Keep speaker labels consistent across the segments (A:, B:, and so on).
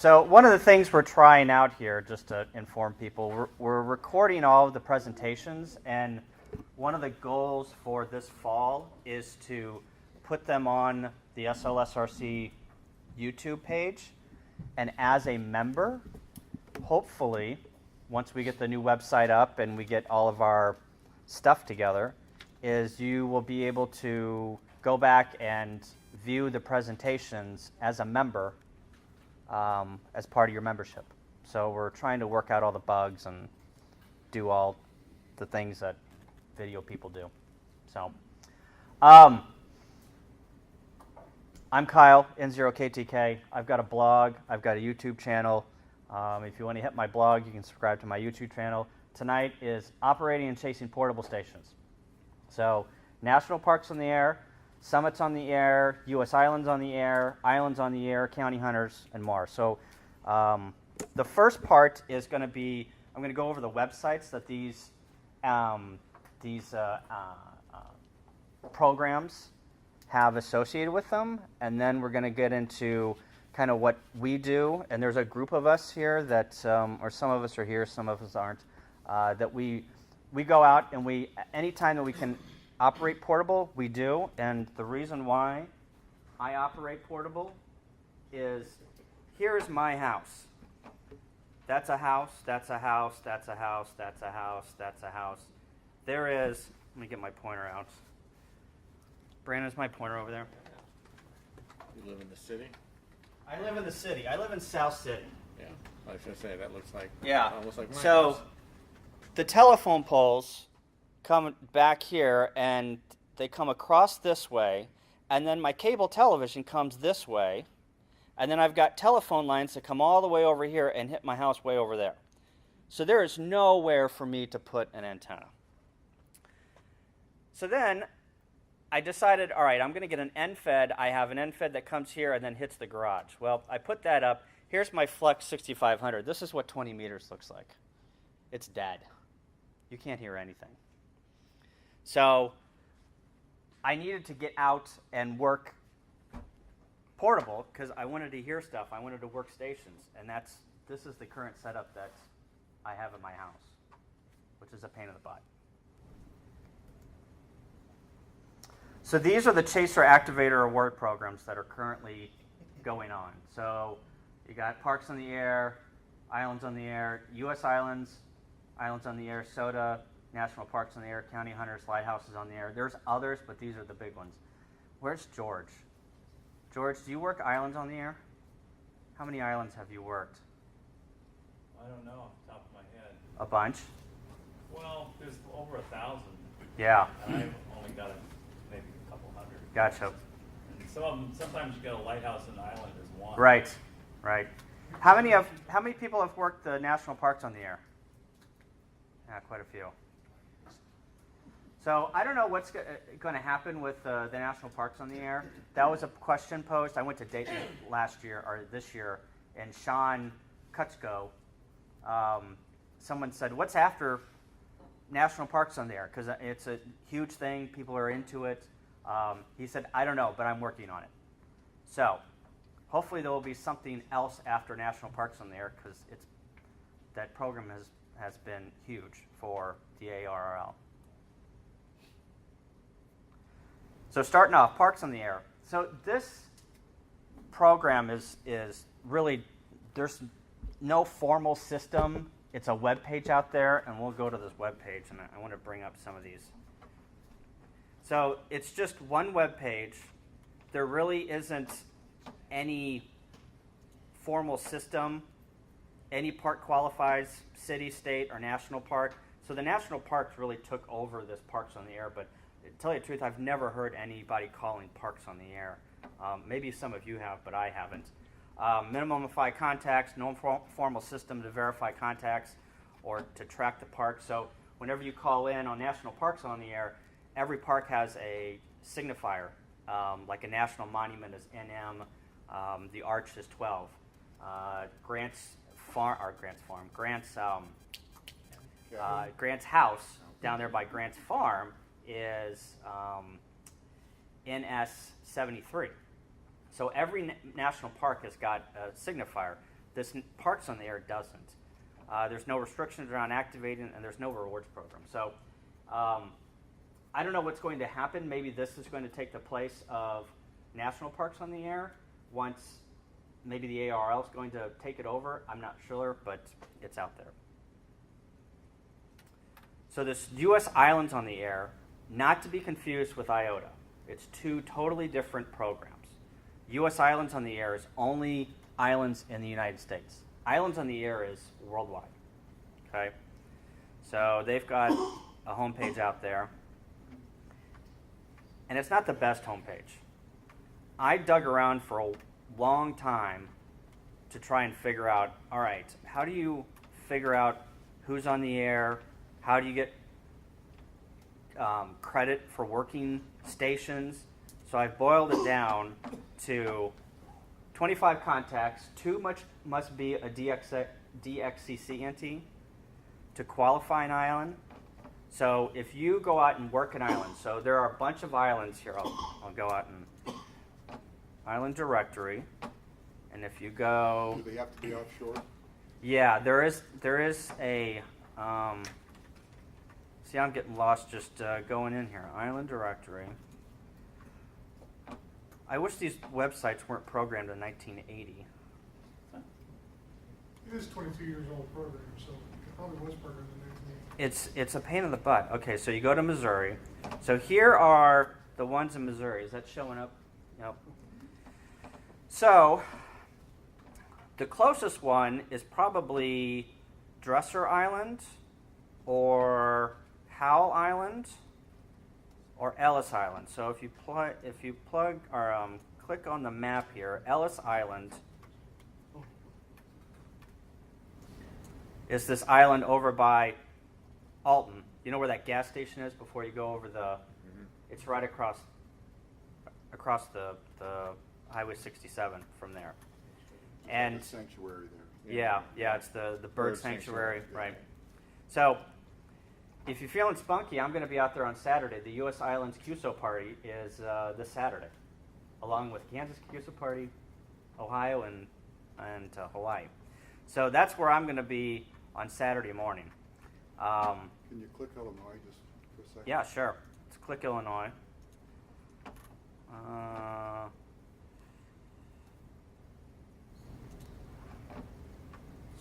A: So one of the things we're trying out here, just to inform people, we're recording all of the presentations, and one of the goals for this fall is to put them on the SLSRC YouTube page. And as a member, hopefully, once we get the new website up and we get all of our stuff together, is you will be able to go back and view the presentations as a member as part of your membership. So we're trying to work out all the bugs and do all the things that video people do. So I'm Kyle, N0KTK. I've got a blog. I've got a YouTube channel. If you want to hit my blog, you can subscribe to my YouTube channel. Tonight is operating and chasing portable stations. So national parks on the air, summits on the air, U.S. islands on the air, islands on the air, county hunters, and more. So the first part is going to be, I'm going to go over the websites that these programs have associated with them, and then we're going to get into kind of what we do. And there's a group of us here that, or some of us are here, some of us aren't, that we go out and we, anytime that we can operate portable, we do. And the reason why I operate portable is, here's my house. That's a house, that's a house, that's a house, that's a house, that's a house. There is, let me get my pointer out. Brandon's my pointer over there.
B: You live in the city?
A: I live in the city. I live in South City.
B: Yeah, I was going to say, that looks like,
A: almost
B: like my
A: so
B: house.
A: The telephone poles come back here, and they come across this way, and then my cable television comes this way, and then I've got telephone lines that come all the way over here and hit my house way over there. So there is nowhere for me to put an antenna. So then I decided, all right, I'm going to get an end-fed. I have an end-fed that comes here and then hits the garage. Well, I put that up. Here's my Flex 6500. This is what 20 meters looks like. It's dead. You can't hear anything. So I needed to get out and work portable because I wanted to hear stuff. I wanted to work stations, and this is the current setup that I have in my house, which is a pain in the butt. So these are the Chaser Activator Award programs that are currently going on. So you got Parks on the Air, Islands on the Air, U.S. Islands, Islands on the Air, SOTA, National Parks on the Air, County Hunters, Lighthouses on the Air. There's others, but these are the big ones. Where's George? George, do you work Islands on the Air? How many islands have you worked?
C: I don't know off the top of my head.
A: A bunch?
C: Well, there's over 1,000.
A: Yeah.
C: And I've only got maybe a couple hundred.
A: Gotcha.
C: And some of them, sometimes you get a lighthouse and an island as one.
A: Right, right. How many people have worked the National Parks on the Air? Yeah, quite a few. So I don't know what's going to happen with the National Parks on the Air. That was a question posed. I went to Dayton this year, and Sean Kutchko, someone said, what's after National Parks on the Air? Because it's a huge thing. People are into it. He said, I don't know, but I'm working on it. So hopefully there will be something else after National Parks on the Air, because that program has been huge for the ARRL. So starting off, Parks on the Air. So this program is really, there's no formal system. It's a web page out there, and we'll go to this web page, and I want to bring up some of these. So it's just one web page. There really isn't any formal system. Any park qualifies, city, state, or national park. So the national parks really took over this Parks on the Air, but to tell you the truth, I've never heard anybody calling Parks on the Air. Maybe some of you have, but I haven't. Minimum of 5 contacts, no formal system to verify contacts or to track the park. So whenever you call in on National Parks on the Air, every park has a signifier. Like a national monument is NM, the Arch is 12. Grant's house down there by Grant's Farm is NS 73. So every national park has got a signifier. Parks on the Air doesn't. There's no restrictions around activating, and there's no rewards program. So I don't know what's going to happen. Maybe this is going to take the place of National Parks on the Air once maybe the ARL is going to take it over. I'm not sure, but it's out there. So this U.S. Islands on the Air, not to be confused with IOTA. It's two totally different programs. U.S. Islands on the Air is only islands in the United States. Islands on the Air is worldwide. Okay? So they've got a homepage out there. And it's not the best homepage. I dug around for a long time to try and figure out, all right, how do you figure out who's on the air? How do you get credit for working stations? So I boiled it down to 25 contacts. 2 must be a DXCC entity to qualify an island. So if you go out and work an island, so there are a bunch of islands here. I'll go out and island directory, and if you go,
D: Do they have to be offshore?
A: yeah, there is a. See, I'm getting lost just going in here. Island directory. I wish these websites weren't programmed in 1980.
E: It is 22 years old program, so it probably was programmed in 1980.
A: It's a pain in the butt. Okay, so you go to Missouri. So here are the ones in Missouri. Is that showing up? Nope. So the closest one is probably Dresser Island or Howell Island or Ellis Island. So if you plug or click on the map here, Ellis Island is this island over by Alton. You know where that gas station is before you go over the? It's right across the Highway 67 from there. And
D: It's a sanctuary there.
A: yeah, it's the bird sanctuary, right? So if you're feeling spunky, I'm going to be out there on Saturday. The U.S. Islands QSO party is this Saturday, along with Kansas QSO party, Ohio, and Hawaii. So that's where I'm going to be on Saturday morning.
D: Can you click Illinois just for a second?
A: Yeah, sure. Let's click Illinois.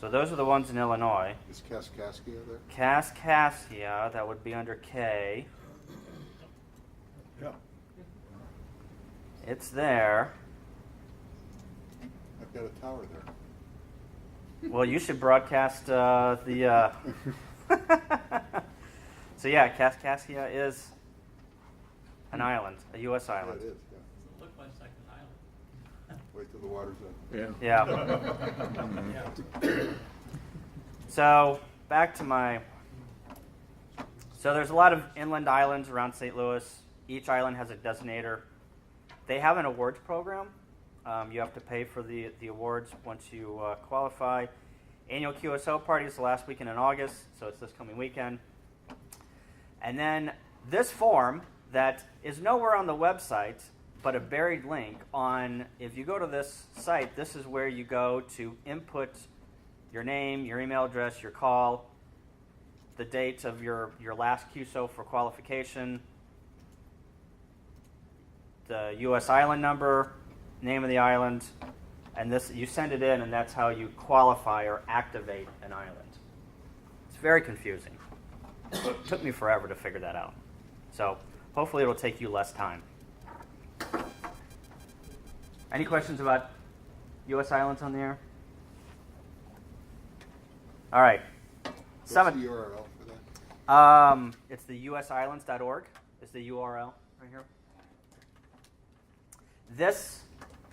A: So those are the ones in Illinois.
D: Is Kaskaskia there?
A: Kaskaskia, that would be under K.
D: Yeah.
A: It's there.
D: I've got a tower there.
A: Well, you should broadcast the. So yeah, Kaskaskia is an island, a U.S.
D: Yeah,
A: island.
D: it is, yeah.
C: Doesn't look much like an island.
D: Wait till the water's up.
B: Yeah.
A: Yeah. So back to my. So there's a lot of inland islands around St. Louis. Each island has a designator. They have an awards program. You have to pay for the awards once you qualify. Annual QSO party is the last weekend in August, so it's this coming weekend. And then this form that is nowhere on the website, but a buried link on, if you go to this site, this is where you go to input your name, your email address, your call, the date of your last QSO for qualification, the U.S. island number, name of the island, and this you send it in, and that's how you qualify or activate an island. It's very confusing. It took me forever to figure that out. So hopefully it'll take you less time. Any questions about U.S. islands on the air? All right.
D: What's the URL for that?
A: It's the usislands.org is the URL right here. This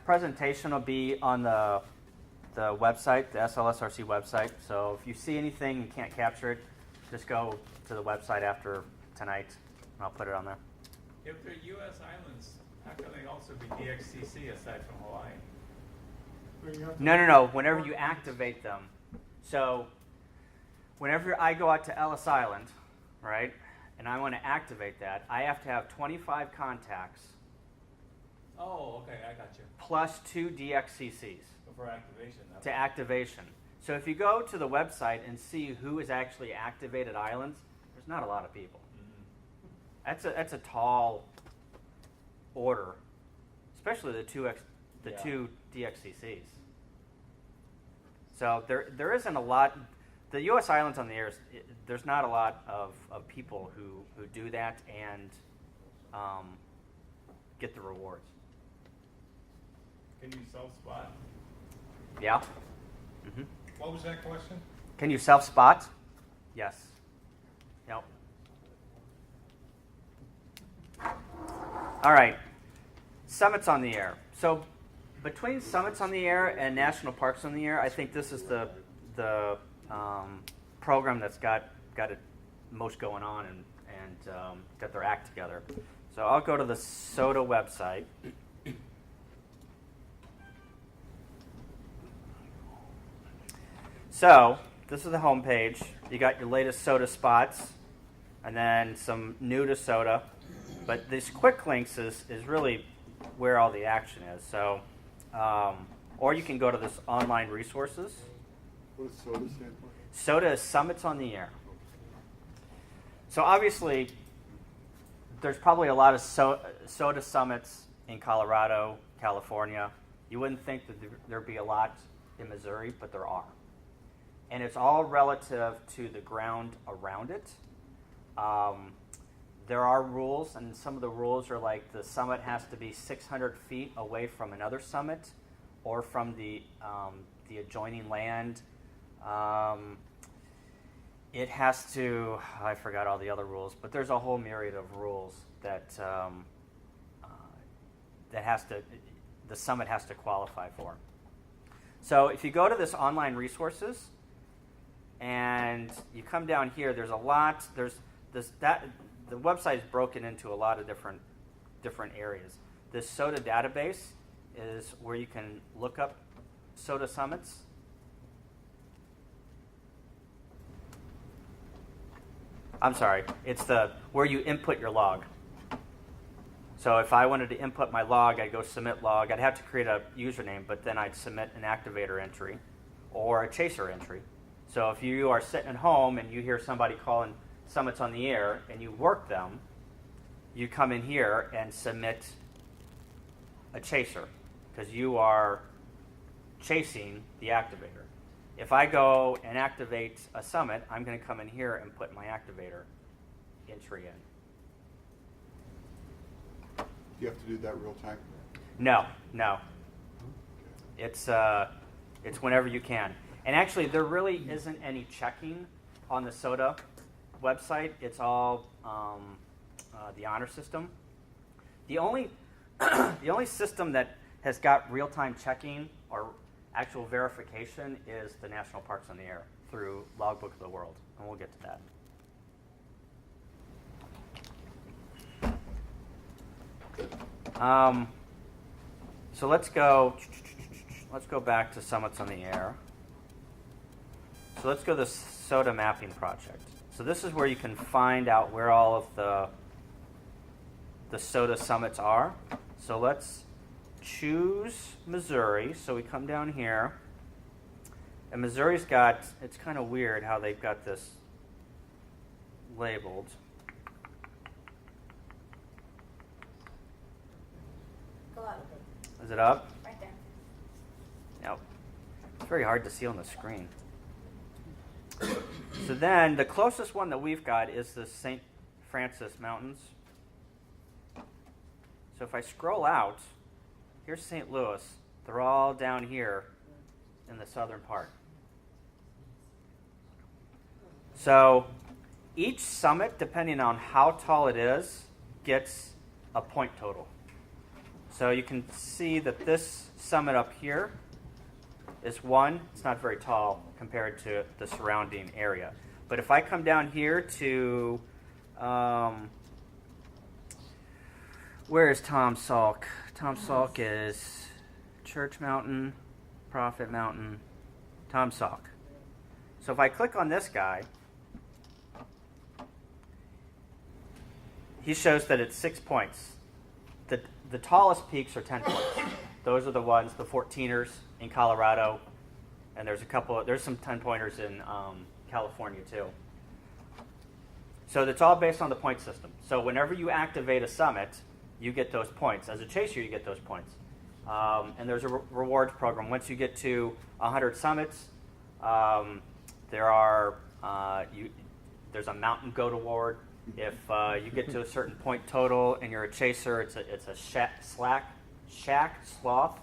A: presentation will be on the website, the SLSRC website. So if you see anything and can't capture it, just go to the website after tonight, and I'll put it on there.
C: If they're U.S. islands, how can they also be DXCC aside from Hawaii?
E: But you have to-
A: No. Whenever you activate them. So whenever I go out to Ellis Island, right, and I want to activate that, I have to have 25 contacts
C: Oh, okay, I got you.
A: plus 2 DXCCs
C: For activation. That's
A: to activation. So if you go to the website and see who has actually activated islands, there's not a lot of people.
C: Mhm.
A: That's a tall order, especially the two
C: Yeah.
A: 2 DXCCs. So there isn't a lot. The U.S. islands on the air, there's not a lot of people who do that and get the rewards.
C: Can you self-spot?
A: Yeah. Mm-hmm.
E: What was that question?
A: Can you self-spot? Yes. Yep. All right. Summits on the air. So between Summits on the Air and National Parks on the Air, I think this is the program that's got it most going on and got their act together. So I'll go to the SOTA website. So this is the home page. You got your latest SOTA spots, and then some new to SOTA. But these quick links is really where all the action is. So, or you can go to this online resources.
D: What does SOTA stand for?
A: SOTA is Summits on the Air. So obviously, there's probably a lot of SOTA summits in Colorado, California. You wouldn't think that there'd be a lot in Missouri, but there are. And it's all relative to the ground around it. There are rules, and some of the rules are like the summit has to be 600 feet away from another summit or from the adjoining land. It has to, I forgot all the other rules, but there's a whole myriad of rules that the summit has to qualify for. So if you go to this online resources and you come down here, there's a lot, the website is broken into a lot of different areas. This SOTA database is where you can look up SOTA summits. I'm sorry, it's where you input your log. So if I wanted to input my log, I'd go submit log. I'd have to create a username, but then I'd submit an Activator entry or a chaser entry. So if you are sitting at home and you hear somebody calling summits on the air and you work them, you come in here and submit a chaser because you are chasing the activator. If I go and activate a summit, I'm going to come in here and put my activator entry in.
D: Do you have to do that real time?
A: No. It's whenever you can. And actually, there really isn't any checking on the SOTA website. It's all the honor system. The only system that has got real-time checking or actual verification is the National Parks on the Air through Logbook of the World, and we'll get to that. So let's go back to Summits on the Air. So let's go to the SOTA mapping project. So this is where you can find out where all of the SOTA summits are. So let's choose Missouri. So we come down here. And Missouri's got, it's kind of weird how they've got this labeled.
F: Go up.
A: Is it up?
F: Right there.
A: Yep. It's very hard to see on the screen. So then the closest one that we've got is the St. Francis Mountains. So if I scroll out, here's St. Louis. They're all down here in the southern part. So each summit, depending on how tall it is, gets a point total. So you can see that this summit up here is 1. It's not very tall compared to the surrounding area. But if I come down here to, where is Tom Salk? Tom Salk is Church Mountain, Prophet Mountain, Tom Salk. So if I click on this guy, he shows that it's 6 points. the tallest peaks are 10 points. Those are the ones, the 14ers in Colorado, and there's some 10-pointers in California too. So it's all based on the point system. So whenever you activate a summit, you get those points. As a chaser, you get those points. And there's a rewards program. Once you get to 100 summits, there's a mountain goat award. If you get to a certain point total and you're a chaser, it's a shack sloth.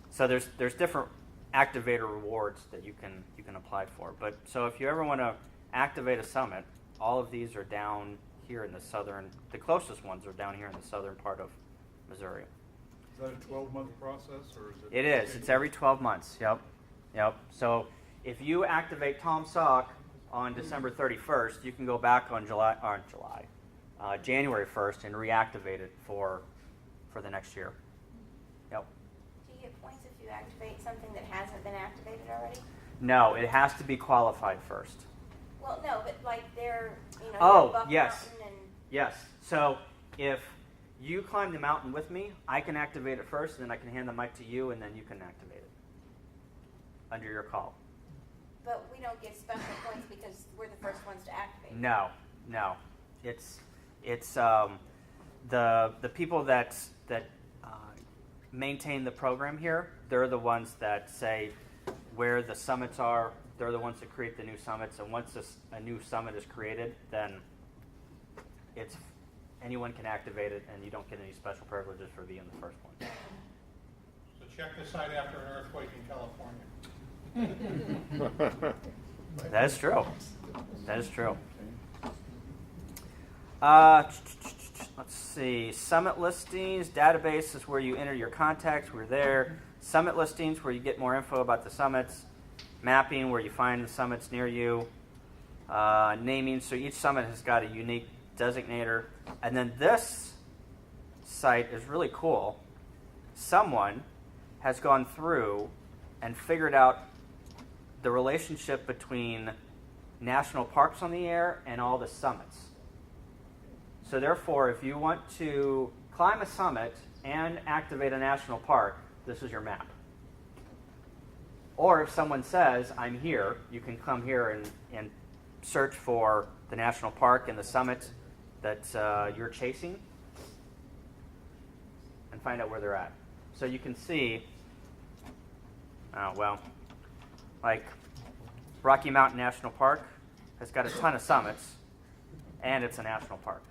A: So there's different activator rewards that you can apply for. But so if you ever want to activate a summit, all of these are down here in the closest ones are down here in the southern part of Missouri.
D: Is that a 12-month process, or is it?
A: It is. It's every 12 months. Yep. So if you activate Tom Sock on December 31st, you can go back on January 1st and reactivate it for the next year. Yep.
F: Do you get points if you activate something that hasn't been activated already?
A: No, it has to be qualified first.
F: Well, no, but like they're,
A: Oh,
F: Buck
A: yes.
F: Mountain and
A: Yes. So if you climb the mountain with me, I can activate it first, and then I can hand the mic to you, and then you can activate it under your call.
F: but we don't get special points because we're the first ones to activate.
A: No. It's the people that maintain the program here. They're the ones that say where the summits are. They're the ones that create the new summits. And once a new summit is created, then anyone can activate it, and you don't get any special privileges for being the first one.
G: So check the site after an earthquake in California.
A: That is true. That is true. Let's see. Summit listings, database is where you enter your contacts. We're there. Summit listings, where you get more info about the summits. Mapping, where you find the summits near you. Naming, so each summit has got a unique designator. And then this site is really cool. Someone has gone through and figured out the relationship between national parks on the air and all the summits. So therefore, if you want to climb a summit and activate a national park, this is your map. Or if someone says, I'm here, you can come here and search for the national park and the summit that you're chasing and find out where they're at. So you can see, like Rocky Mountain National Park has got a ton of summits, and it's a national park.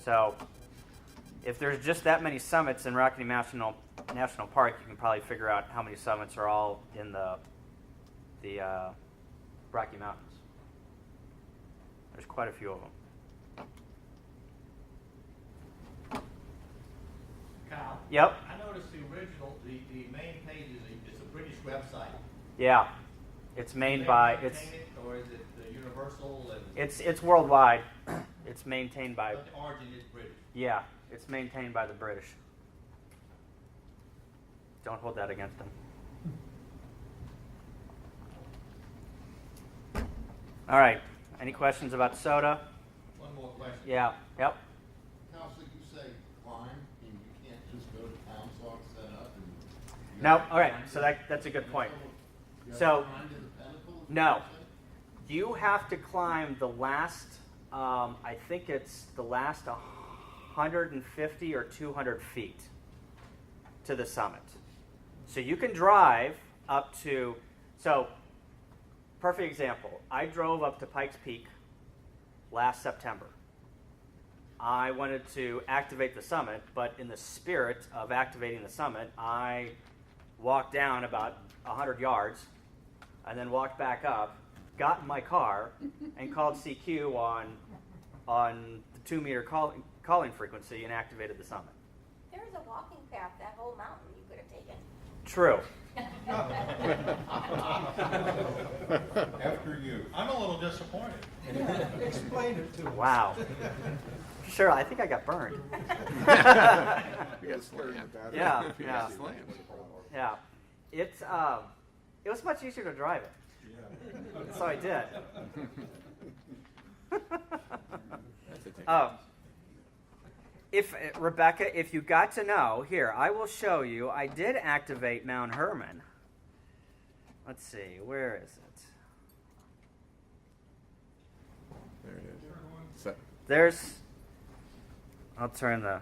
A: So if there's just that many summits in Rocky Mountain National Park, you can probably figure out how many summits are all in the Rocky Mountains. There's quite a few of them.
H: Kyle?
A: Yep.
H: I noticed the main page is a British website.
A: Yeah. It's made by
H: Or is it the Universal?
A: It's worldwide. It's maintained by.
H: But the origin is British.
A: Yeah, it's maintained by the British. Don't hold that against them. All right. Any questions about SOTA?
H: One more question.
A: Yeah. Yep.
I: Counselor, you say climb, and you can't just go to town sock set up and...
A: No. All right. So that's a good point. So no, you have to climb the last. I think it's the last 150 or 200 feet to the summit. So you can drive up to. So, perfect example. I drove up to Pikes Peak last September. I wanted to activate the summit, but in the spirit of activating the summit, I walked down about 100 yards and then walked back up, got in my car, and called CQ on the 2-meter calling frequency and activated the summit.
F: There was a walking path that whole mountain you could have taken.
A: True.
G: After you. I'm a little disappointed.
E: Explain it to us.
A: Wow. Sure, I think I got burned.
B: You got slammed.
A: Yeah,
B: You
A: yeah.
B: got slammed.
A: Yeah. It was much easier to drive it. So I did.
B: That's a
A: Oh, if Rebecca, if you got to know, here, I will show you. I did activate Mount Herman. Let's see, where is it?
B: There it is. So,
A: There's, I'll turn the,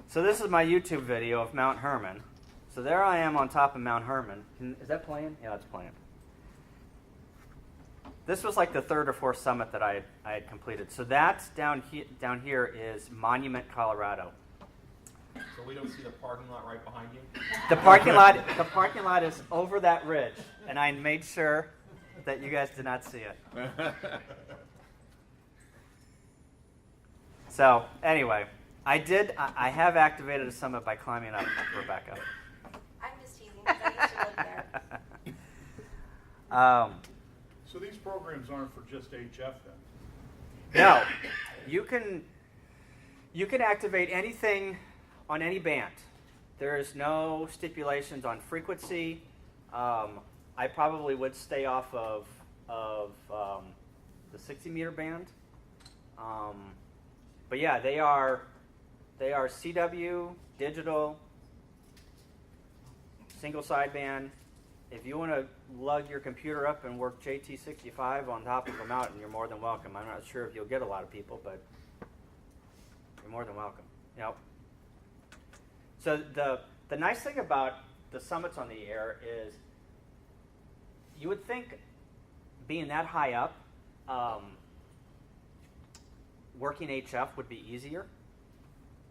A: so this is my YouTube video of Mount Herman. So there I am on top of Mount Herman. Is that playing? Yeah, it's playing. This was like the third or fourth summit that I had completed. So that's down here is Monument, Colorado.
H: So we don't see the parking lot right behind you?
A: The parking lot is over that ridge, and I made sure that you guys did not see it. So anyway, I have activated a summit by climbing up, Rebecca.
F: I'm just teasing because I used to live there.
D: So these programs aren't for just HF then?
A: No, you can activate anything on any band. There is no stipulations on frequency. I probably would stay off of the 60-meter band. But yeah, they are CW, digital, single sideband. If you want to lug your computer up and work JT65 on top of a mountain, you're more than welcome. I'm not sure if you'll get a lot of people, but you're more than welcome. Yep. So the nice thing about the summits on the air is you would think being that high up, working HF would be easier,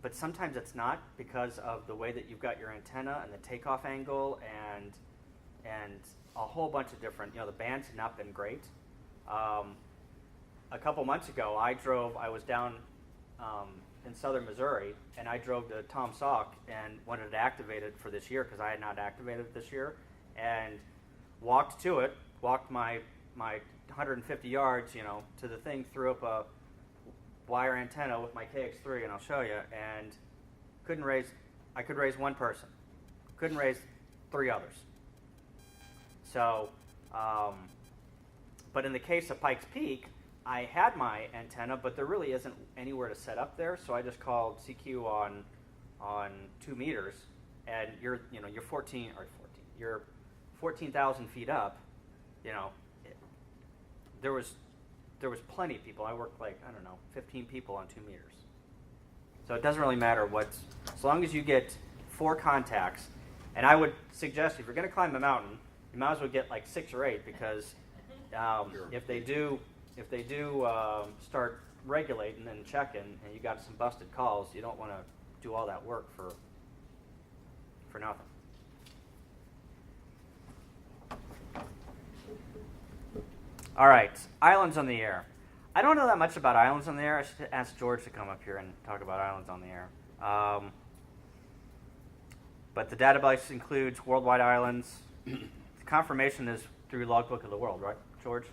A: but sometimes it's not because of the way that you've got your antenna and the takeoff angle and a whole bunch of different, the bands have not been great. A couple months ago, I was down in southern Missouri, and I drove to Tom Sauk and wanted it activated for this year because I had not activated it this year, and walked my 150 yards, to the thing, threw up a wire antenna with my KX3, and I'll show you, and I could raise one person. Couldn't raise 3 others. So, but in the case of Pikes Peak, I had my antenna, but there really isn't anywhere to set up there, so I just called CQ on 2 meters, and you're 14,000 feet up. There was plenty of people. I worked 15 people on 2 meters. So it doesn't really matter as long as you get 4 contacts. And I would suggest if you're going to climb a mountain, you might as well get 6 or 8 because if they do start regulating and checking, and you got some busted calls, you don't want to do all that work for nothing. All right, islands on the air. I don't know that much about islands on the air. I should ask George to come up here and talk about islands on the air. But the database includes worldwide islands. The confirmation is through Logbook of the World, right, George?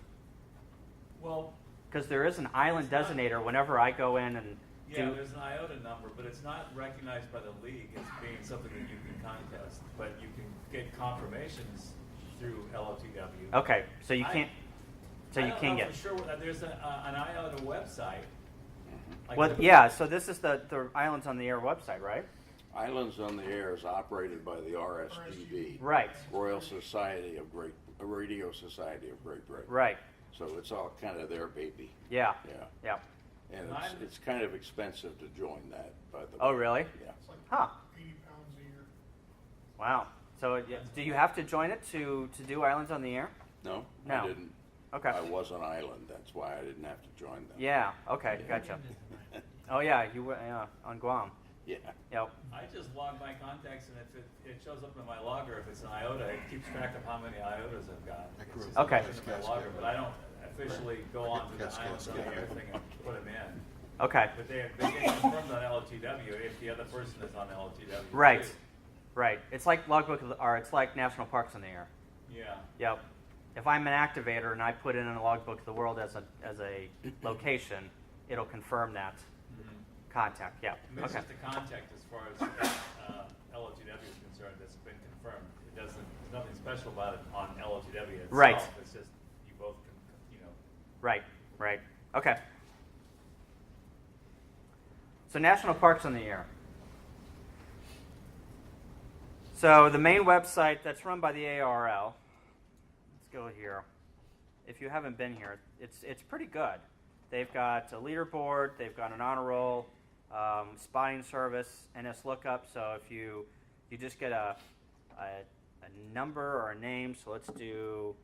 C: Well,
A: because there is an island designator whenever I go in and
C: yeah, there's an IOTA number, but it's not recognized by the league as being something that you can contest. But you can get confirmations through LOTW.
A: Okay, so you can't. So you can get.
C: I'm sure there's an IOTA website.
A: Yeah. So this is the Islands on the Air website, right?
B: Islands on the Air is operated by the RSGB,
A: Right.
B: Radio Society of Great Britain.
A: Right.
B: So it's all kind of their baby.
A: Yeah.
B: Yeah.
A: Yeah.
B: And it's kind of expensive to join that, by the way.
A: Oh, really?
B: Yeah.
E: It's like
A: Huh.
E: 80 pounds a year.
A: Wow. So do you have to join it to do Islands on the Air?
B: No,
A: No.
B: I didn't.
A: Okay.
B: I was on island. That's why I didn't have to join them.
A: Yeah. Okay. Gotcha. Oh yeah, you were on Guam.
B: Yeah.
A: Yep.
C: I just log my contacts, and if it shows up in my logger, if it's an IOTA, it keeps track of how many IOTAs I've got. It's just
A: Okay.
C: in my logger, but I don't officially go on to the Islands on the Air thing and put them in.
A: Okay.
C: But they get confirmed on LOTW if the other person is on LOTW.
A: Right.
C: too.
A: Right. It's like Logbook or it's like National Parks on the Air.
C: Yeah.
A: Yep. If I'm an activator and I put in a Logbook of the World as a location, it'll confirm that contact. Yeah.
C: I mean, it's
A: Okay.
C: just a contact as far as LOTW is concerned that's been confirmed. There's nothing special about it on LOTW itself.
A: Right.
C: It's just you both can, Right.
A: Right. Okay. So national parks on the air. So the main website that's run by the ARL. Let's go here. If you haven't been here, it's pretty good. They've got a leaderboard. They've got an honor roll, spotting service, NS lookup. So if you just get a number or a name. So let's do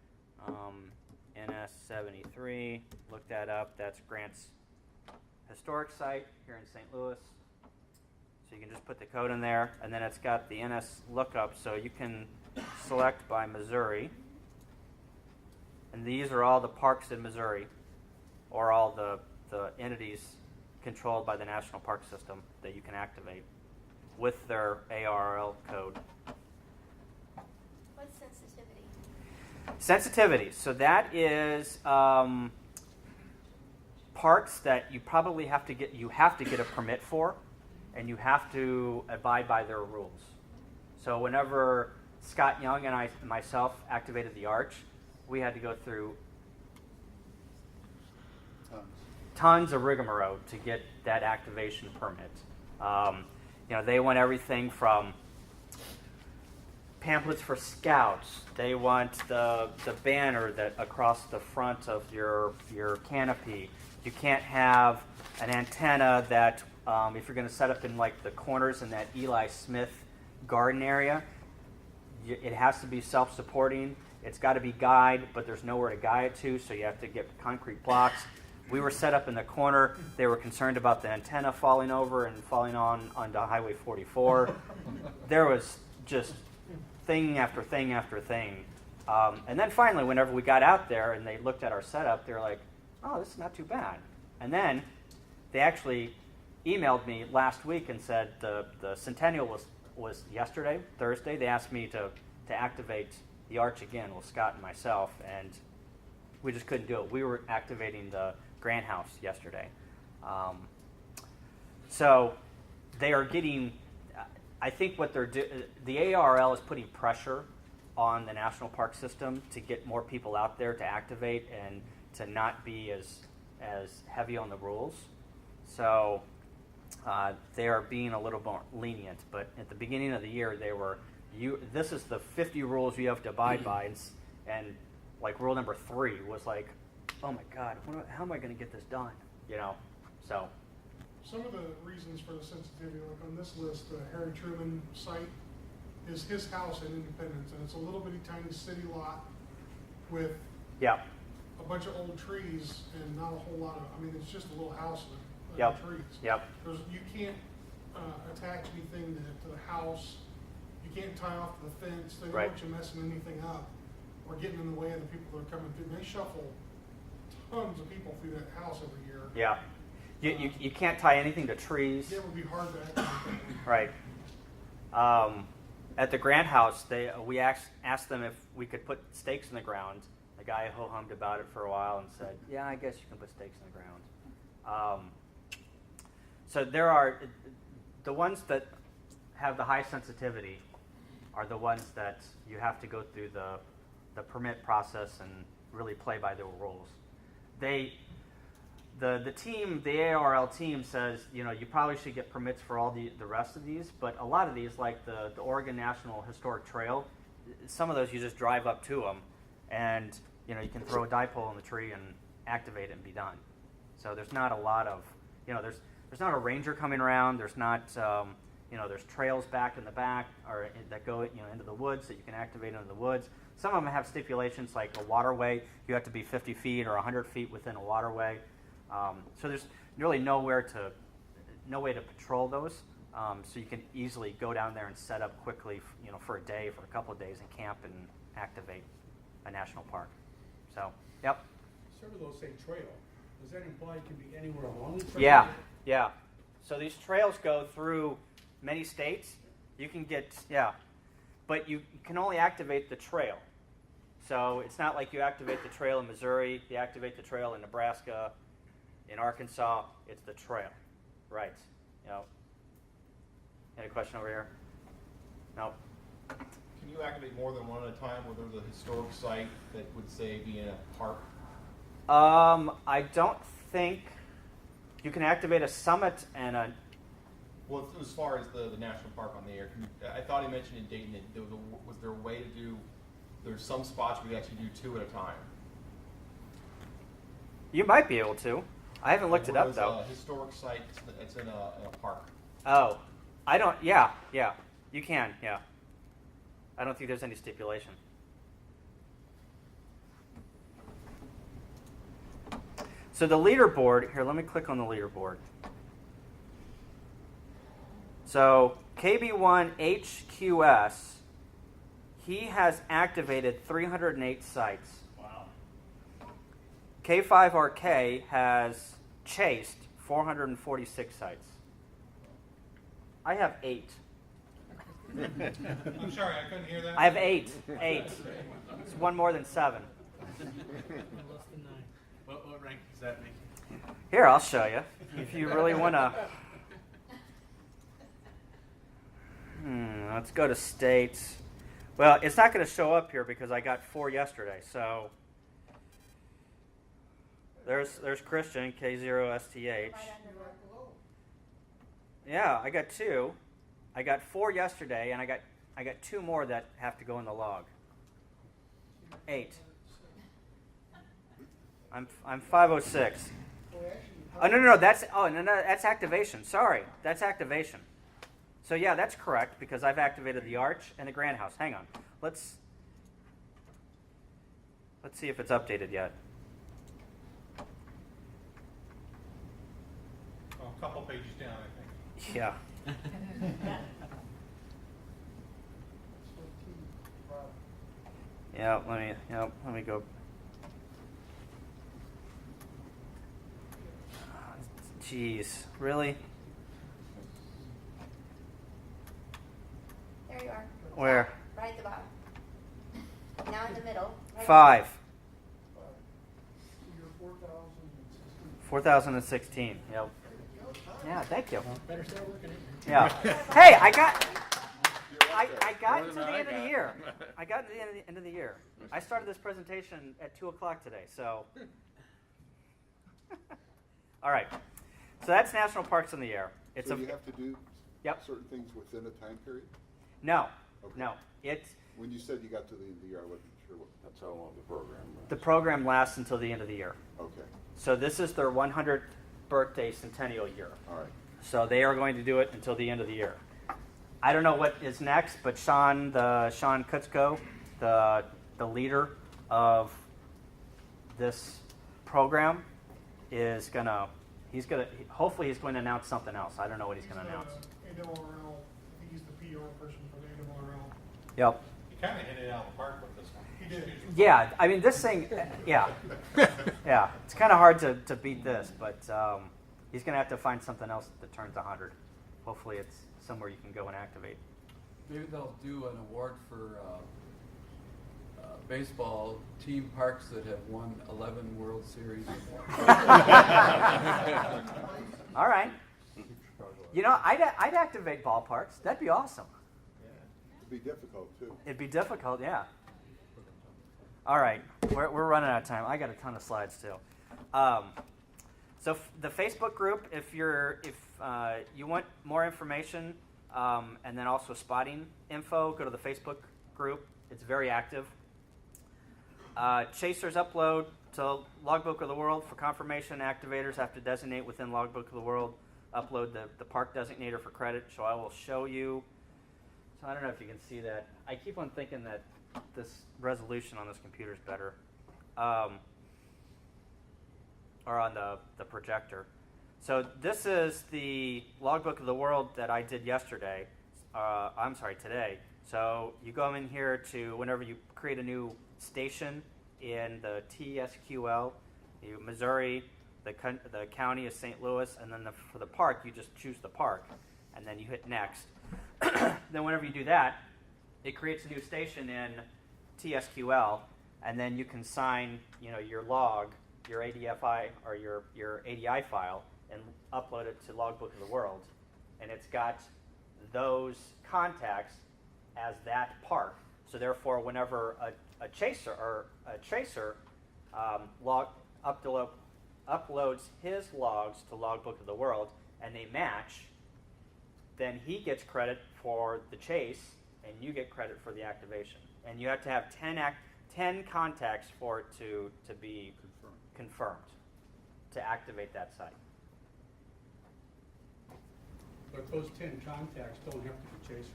A: NS73. Look that up. That's Grant's historic site here in St. Louis. So you can just put the code in there, and then it's got the NS lookup. So you can select by Missouri. And these are all the parks in Missouri, or all the entities controlled by the National Park System that you can activate with their ARL code.
F: What's sensitivity?
A: Sensitivity. So that is parks that you probably have to get a permit for, and you have to abide by their rules. So whenever Scott Young and myself activated the Arch, we had to go through tons of rigmarole to get that activation permit. They want everything from pamphlets for scouts. They want the banner that across the front of your canopy. You can't have an antenna that, if you're going to set up in like the corners in that Eli Smith garden area, it has to be self-supporting. It's got to be guide, but there's nowhere to guide it to, so you have to get concrete blocks. We were set up in the corner. They were concerned about the antenna falling over and falling onto Highway 44. There was just thing after thing after thing. And then finally, whenever we got out there and they looked at our setup, they were like, oh, this is not too bad. And then they actually emailed me last week and said the Centennial was yesterday, Thursday. They asked me to activate the Arch again with Scott and myself, and we just couldn't do it. We were activating the Grant House yesterday. So they are getting, I think what they're doing, the ARL is putting pressure on the National Park System to get more people out there to activate and to not be as heavy on the rules. So they are being a little more lenient, but at the beginning of the year they were, this is the 50 rules you have to abide by, and like rule number 3 was like, oh my God, how am I going to get this done? So.
E: Some of the reasons for the sensitivity, like on this list, the Harry Truman site is his house in Independence, and it's a little bitty tiny city lot with a bunch of old trees and not a whole lot of, it's just a little house with trees. You can't attach anything to the house. You can't tie off to the fence. They don't want you messing anything up or getting in the way of the people that are coming through. They shuffle tons of people through that house every year.
A: Yeah. You can't tie anything to trees.
E: Yeah, it would be hard to activate.
A: Right. At the Grant House, we asked them if we could put stakes in the ground. The guy ho-hummed about it for a while and said, yeah, I guess you can put stakes in the ground. So there are, the ones that have the high sensitivity are the ones that you have to go through the permit process and really play by the rules. The ARL team says, you probably should get permits for all the rest of these, but a lot of these, like the Oregon National Historic Trail, some of those you just drive up to them, and you can throw a dipole in the tree and activate it and be done. So there's not a lot of, there's not a ranger coming around. There's not, there's trails back in the back or that go, into the woods that you can activate into the woods. Some of them have stipulations like a waterway. You have to be 50 feet or 100 feet within a waterway. So there's really no way to patrol those. So you can easily go down there and set up quickly, for a day, for a couple of days, and camp and activate a national park. So, yep.
J: Some of those say trail. Does that imply it can be anywhere along the trail?
A: Yeah. So these trails go through many states. You can get, but you can only activate the trail. So it's not like you activate the trail in Missouri, you activate the trail in Nebraska, in Arkansas, it's the trail. Right. Any question over here? No.
K: Can you activate more than one at a time, where there's a historic site that would, say, be in a park?
A: I don't think you can activate a summit and
K: Well, as far as the national park on the air, I thought he mentioned in Dayton that was there a way to do, there's some spots where you actually do 2 at a time.
A: You might be able to. I haven't looked it up, though.
K: There's a historic site, it's in a park.
A: Oh, I don't, yeah, you can, yeah. I don't think there's any stipulation. So the leaderboard, here, let me click on the leaderboard. So KB1HQS, he has activated 308 sites.
C: Wow.
A: K5RK has chased 446 sites. I have 8.
G: I'm sorry, I couldn't hear that.
A: I have 8. It's one more than 7.
C: What rank does that make you?
A: Here, I'll show you. If you really want to. Let's go to states. Well, it's not going to show up here because I got 4 yesterday. So there's Christian, K0STH. Yeah, I got 2. I got 4 yesterday, and I got 2 more that have to go in the log. 8. I'm 506. Oh no, that's activation. Sorry, that's activation. So yeah, that's correct because I've activated the Arch and the Grand House. Hang on, let's see if it's updated yet.
G: Oh, a couple pages down, I think.
A: Yeah. Yeah, let me go. Jeez, really?
F: There you are.
A: Where?
F: Right at the bottom. Now in the middle. Right
A: 5.
E: You're
A: 4,016. Yep. Yeah, thank you.
J: Better start working it.
A: Yeah. Hey, I got to the end of the year. I got to the end of the year. I started this presentation at 2:00 today, so. All right. So that's National Parks in the Air. It's
D: So you have to do
A: Yep.
D: certain things within a time period?
A: No,
D: Okay.
A: no. It's
D: When you said you got to the end of the year, I wasn't sure what.
B: That's how long the program runs.
A: the program lasts until the end of the year.
D: Okay,
A: So this is their 100th birthday centennial year.
D: all right.
A: So they are going to do it until the end of the year. I don't know what is next, but Sean Kutzko, the leader of this program, hopefully he's going to announce something else. I don't know what he's going to announce.
E: AWRL, I think he's the PR person for the AWRL.
A: Yep.
G: You kind of hit it out of the park with this one.
E: He did.
A: Yeah, I mean this thing, yeah. It's kind of hard to beat this, but he's going to have to find something else that turns 100. Hopefully it's somewhere you can go and activate.
L: Maybe they'll do an award for baseball team parks that have won 11 World Series.
A: All right. You know, I'd activate ballparks. That'd be awesome.
D: It'd be difficult, too.
A: It'd be difficult, yeah. All right, we're running out of time. I got a ton of slides too. So the Facebook group, if you want more information and then also spotting info, go to the Facebook group. It's very active. Chasers upload to Logbook of the World for confirmation. Activators have to designate within Logbook of the World. Upload the park designator for credit. So I will show you. So I don't know if you can see that. I keep on thinking that this resolution on this computer is better, or on the projector. So this is the Logbook of the World that I did yesterday. Today. So you go in here to whenever you create a new station in the TSQL, Missouri, the county is St. Louis, and then for the park, you just choose the park, and then you hit next. Then whenever you do that, it creates a new station in TSQL, and then you can sign, your log, your ADFI or your ADI file, and upload it to Logbook of the World, and it's got those contacts as that park. So therefore, whenever a tracer uploads his logs to Logbook of the World, and they match, then he gets credit for the chase, and you get credit for the activation. And you have to have 10 contacts for it to be confirmed to activate that site.
J: But those 10 contacts don't have to be chasers.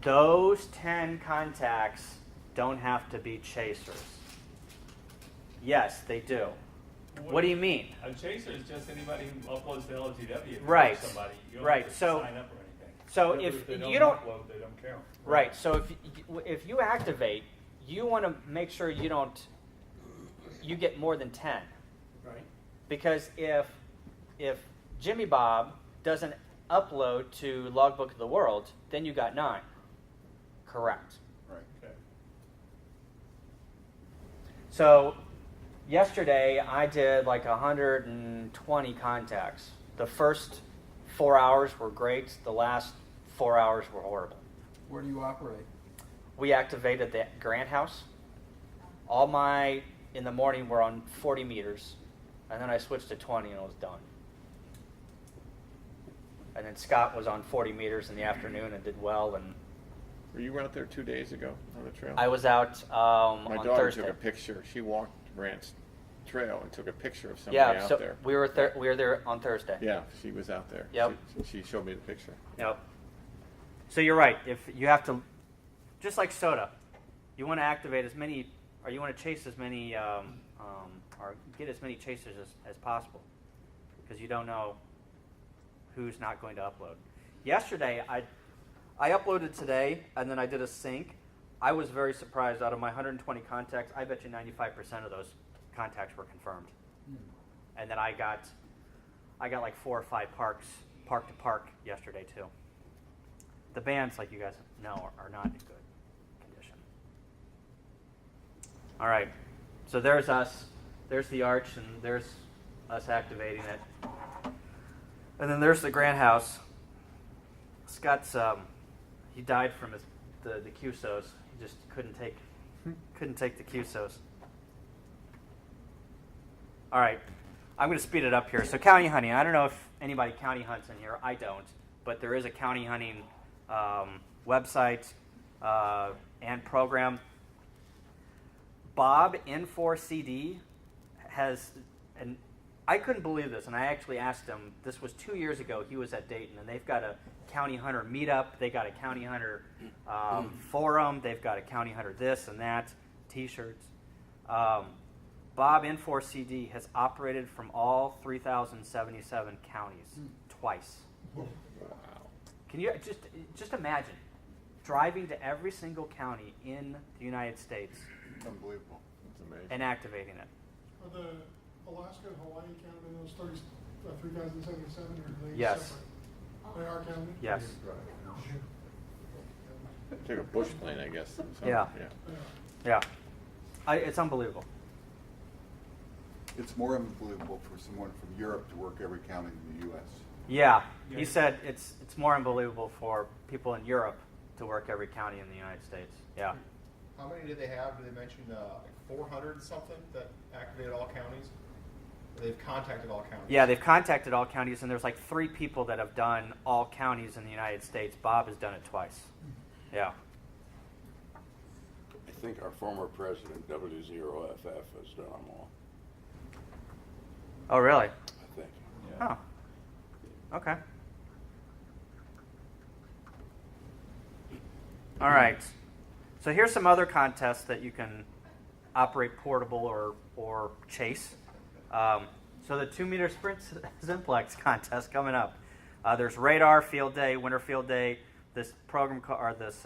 A: Those 10 contacts don't have to be chasers. Yes, they do. What do you mean?
C: A chaser is just anybody who uploads to LGW. If you
A: Right.
C: know somebody, you don't
A: Right.
C: have to
A: So-
C: sign up or anything.
A: So
C: If
A: if
C: they
A: you don't,
C: upload, they don't count.
A: right. So if you activate, you want to make sure you get more than 10.
J: Right.
A: Because if Jimmy Bob doesn't upload to Logbook of the World, then you got 9. Correct.
D: Right.
C: Okay.
A: So yesterday I did like 120 contacts. The first 4 hours were great. The last 4 hours were horrible.
L: Where do you operate?
A: We activated the Grant House. All in the morning were on 40 meters, and then I switched to 20 and it was done. And then Scott was on 40 meters in the afternoon and did well. And
M: Were you out there 2 days ago on the trail?
A: I was out
M: My
A: on
M: daughter
A: Thursday.
M: took a picture. She walked Grant's trail and took a picture of somebody
A: Yeah,
M: out
A: so
M: there.
A: we were there on Thursday.
M: Yeah, she was out there.
A: Yep.
M: She showed me the picture.
A: Yep. So you're right. If you have to, just like SOTA, you want to activate as many, or you want to chase as many, or get as many chasers as possible, because you don't know who's not going to upload. Yesterday, I uploaded today, and then I did a sync. I was very surprised. Out of my 120 contacts, I bet you 95% of those contacts were confirmed. And then I got like 4 or 5 park to park yesterday too. The bands, like you guys know, are not in good condition. All right, so there's us. There's the arch, and there's us activating it. And then there's the Grant House. Scott's he died from the QSOs. He just couldn't take the QSOs. All right, I'm going to speed it up here. So county hunting. I don't know if anybody county hunts in here. I don't, but there is a county hunting website and program. Bob N4CD has, and I couldn't believe this, and I actually asked him. This was 2 years ago. He was at Dayton, and they've got a county hunter meetup. They got a county hunter forum. They've got a county hunter this and that, T-shirts. Bob N4CD has operated from all 3,077 counties twice.
M: Wow.
A: Can you just imagine driving to every county county in the United States
D: Unbelievable.
M: That's amazing.
A: and activating it?
E: Are the Alaska and Hawaii counted in those 3,077, or are they
A: Yes.
E: separate? They are counted?
A: Yes.
M: Took a bush plane, I guess.
A: Yeah.
E: Yeah.
A: Yeah. It's unbelievable.
D: It's more unbelievable for someone from Europe to work every county in the U.S.
A: Yeah. He said it's more unbelievable for people in Europe to work every county in the United States. Yeah.
K: How many did they have? Did they mention like 400 something that activated all counties? They've contacted all counties.
A: Yeah, they've contacted all counties, and there's like 3 people that have done all counties in the United States. Bob has done it twice. Yeah.
B: I think our former president, WWFF, has done them all.
A: Oh, really?
B: I think.
A: Oh. Okay. All right. So here's some other contests that you can operate portable or chase. So the 2-meter sprint Simplex contest coming up. There's radar field day, winter field day. This program contest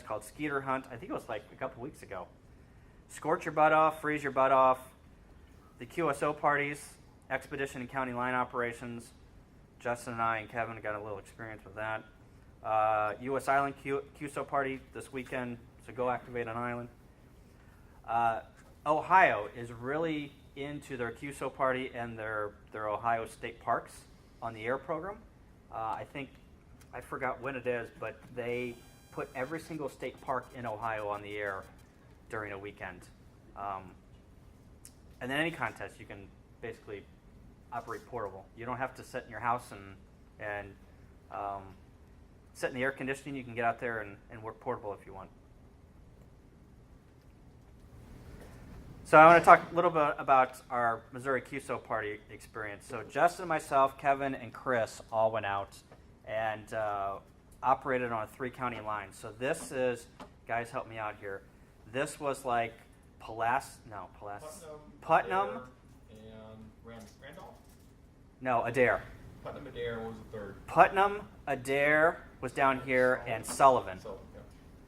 A: called Skeeter Hunt. I think it was like a couple weeks ago. Scorch your butt off, freeze your butt off. The QSO parties, expedition and county line operations. Justin and I and Kevin got a little experience with that. U.S. Island QSO party this weekend, so go activate an island. Ohio is really into their QSO party and their Ohio state parks on the air program. I forgot when it is, but they put every single state park in Ohio on the air during a weekend. And then any contest, you can basically operate portable. You don't have to sit in your house and and sit in the air conditioning. You can get out there and work portable if you want. So I want to talk a little bit about our Missouri QSO party experience. So Justin, myself, Kevin, and Chris all went out and operated on a 3-county line. So this is, guys, help me out here. This was like Putnam,
K: and Randolph?
A: No, Adair.
K: Putnam, Adair was the third.
A: Putnam, Adair was down here, and Sullivan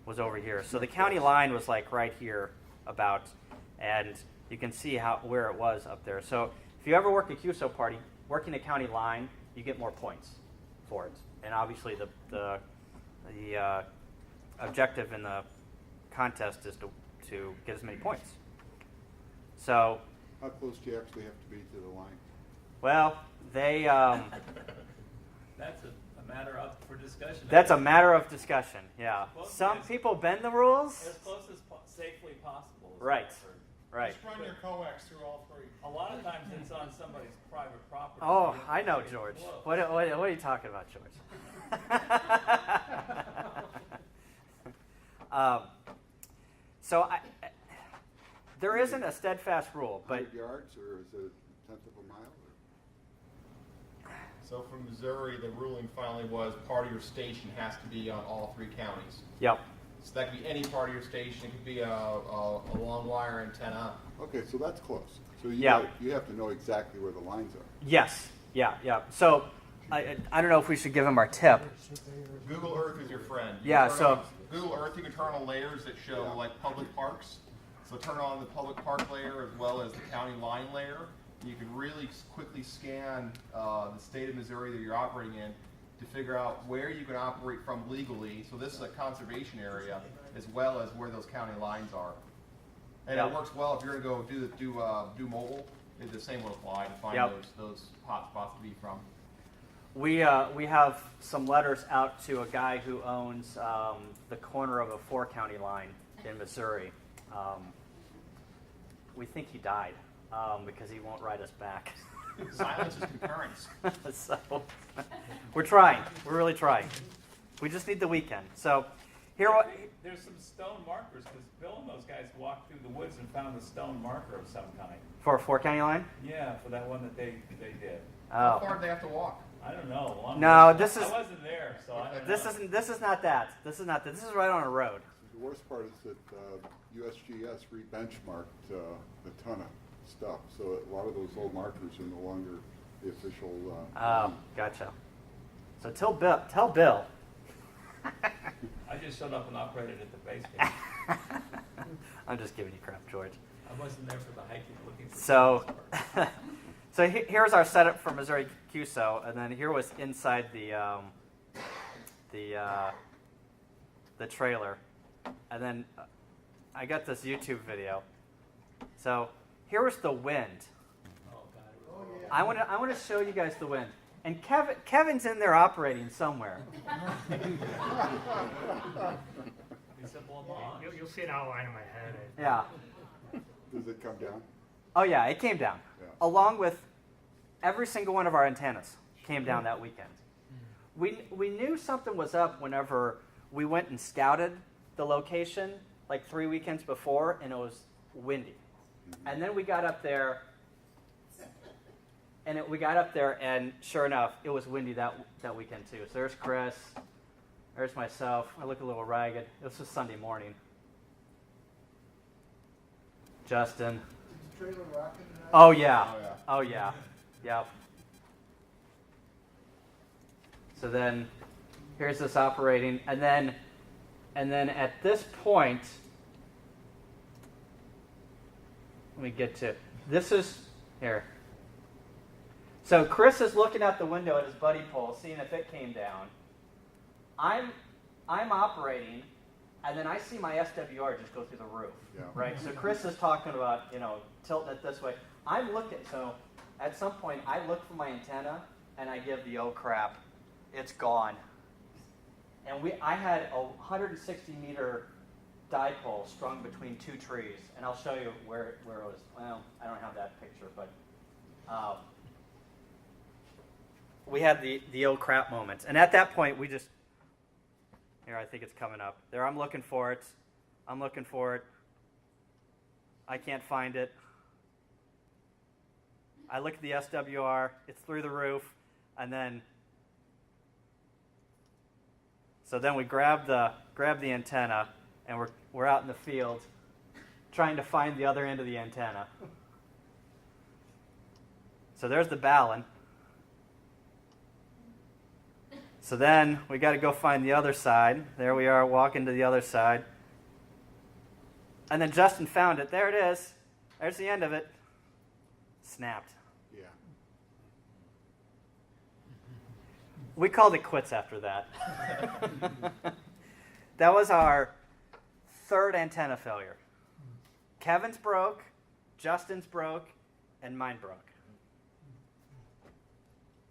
A: was over here. So the county line was like right here about, and you can see where it was up there. So if you ever work a QSO party, working a county line, you get more points for it. And obviously the objective in the contest is to get as many points. So
D: how close do you actually have to be to the line?
A: Well, they.
C: That's a matter up for discussion.
A: That's a matter of discussion. Yeah. Some
C: as,
A: people bend the rules.
C: As close as safely possible.
A: Right. Right.
G: Just run your coax through all three.
C: A lot of times it's on somebody's private property.
A: Oh, I know, George. What are you talking about, George? There isn't a steadfast rule, but
D: 100 yards, or is it a tenth of a mile? Or?
K: So from Missouri, the ruling finally was party or station has to be on all 3 counties.
A: Yep.
K: So that could be any party or station. It could be a long wire antenna.
D: Okay, so that's close. So you have to know exactly where the lines are.
A: Yes. Yeah. So I don't know if we should give them our tip.
K: Google Earth is your friend. Google Earth, you can turn on layers that show like public parks. So turn on the public park layer as well as the county line layer. You can really quickly scan the state of Missouri that you're operating in to figure out where you can operate from legally. So this is a conservation area as well as where those county lines are. And it works well if you're going to go do mobile. The same will apply to find those hot spots to be from.
A: We have some letters out to a guy who owns the corner of a 4-county line in Missouri. We think he died because he won't write us back.
K: Silence is concurrence.
A: So we're trying. We're really trying. We just need the weekend. So
C: there's some stone markers because Bill and those guys walked through the woods and found a stone marker of some kind.
A: For a 4-county line?
C: Yeah, for that one that they did.
A: Oh.
K: How far do they have to walk?
C: I don't know.
A: No, this is.
C: I wasn't there, so I don't know.
A: This is not that. This is not that. This is right on a road.
D: The worst part is that USGS re-benchmarked a ton of stuff, so a lot of those old markers are no longer the official.
A: Gotcha. So tell Bill.
C: I just showed up and operated at the base camp.
A: I'm just giving you crap, George.
C: I wasn't there for the hiking, looking for.
A: So here's our setup for Missouri QSO, and then here was inside the trailer, and then I got this YouTube video. So here was the wind.
C: Oh God!
A: I want to show you guys the wind, and Kevin's in there operating somewhere.
N: You'll see an outline in my head.
A: Yeah.
D: Does it come down?
A: Oh yeah, it came down, along with every single one of our antennas came down that weekend. We knew something was up whenever we went and scouted the location like 3 weekends before, and it was windy. And then we got up there, and sure enough, it was windy that weekend too. So there's Chris, there's myself. I look a little ragged. This was Sunday morning. Justin.
E: Is the trailer rocking tonight?
A: Oh yeah. Yep. So then here's this operating, and then at this point, let me get to this is here. So Chris is looking out the window at his buddy pole, seeing if it came down. I'm operating, and then I see my SWR just go through the roof.
D: Yeah.
A: Right. So Chris is talking about tilting it this way. I'm looking. So at some point, I look for my antenna, and I give the oh crap, it's gone. And I had a 160-meter dipole strung between 2 trees, and I'll show you where it was. Well, I don't have that picture, but we had the oh crap moments. And at that point, we just, here, I think it's coming up. There, I'm looking for it. I can't find it. I look at the SWR, it's through the roof, and then, so then we grab the antenna, and we're out in the field trying to find the other end of the antenna. So there's the balun. So then we got to go find the other side. There we are, walking to the other side. And then Justin found it. There it is. There's the end of it. Snapped.
D: Yeah.
A: We called it quits after that. That was our third antenna failure. Kevin's broke, Justin's broke, and mine broke.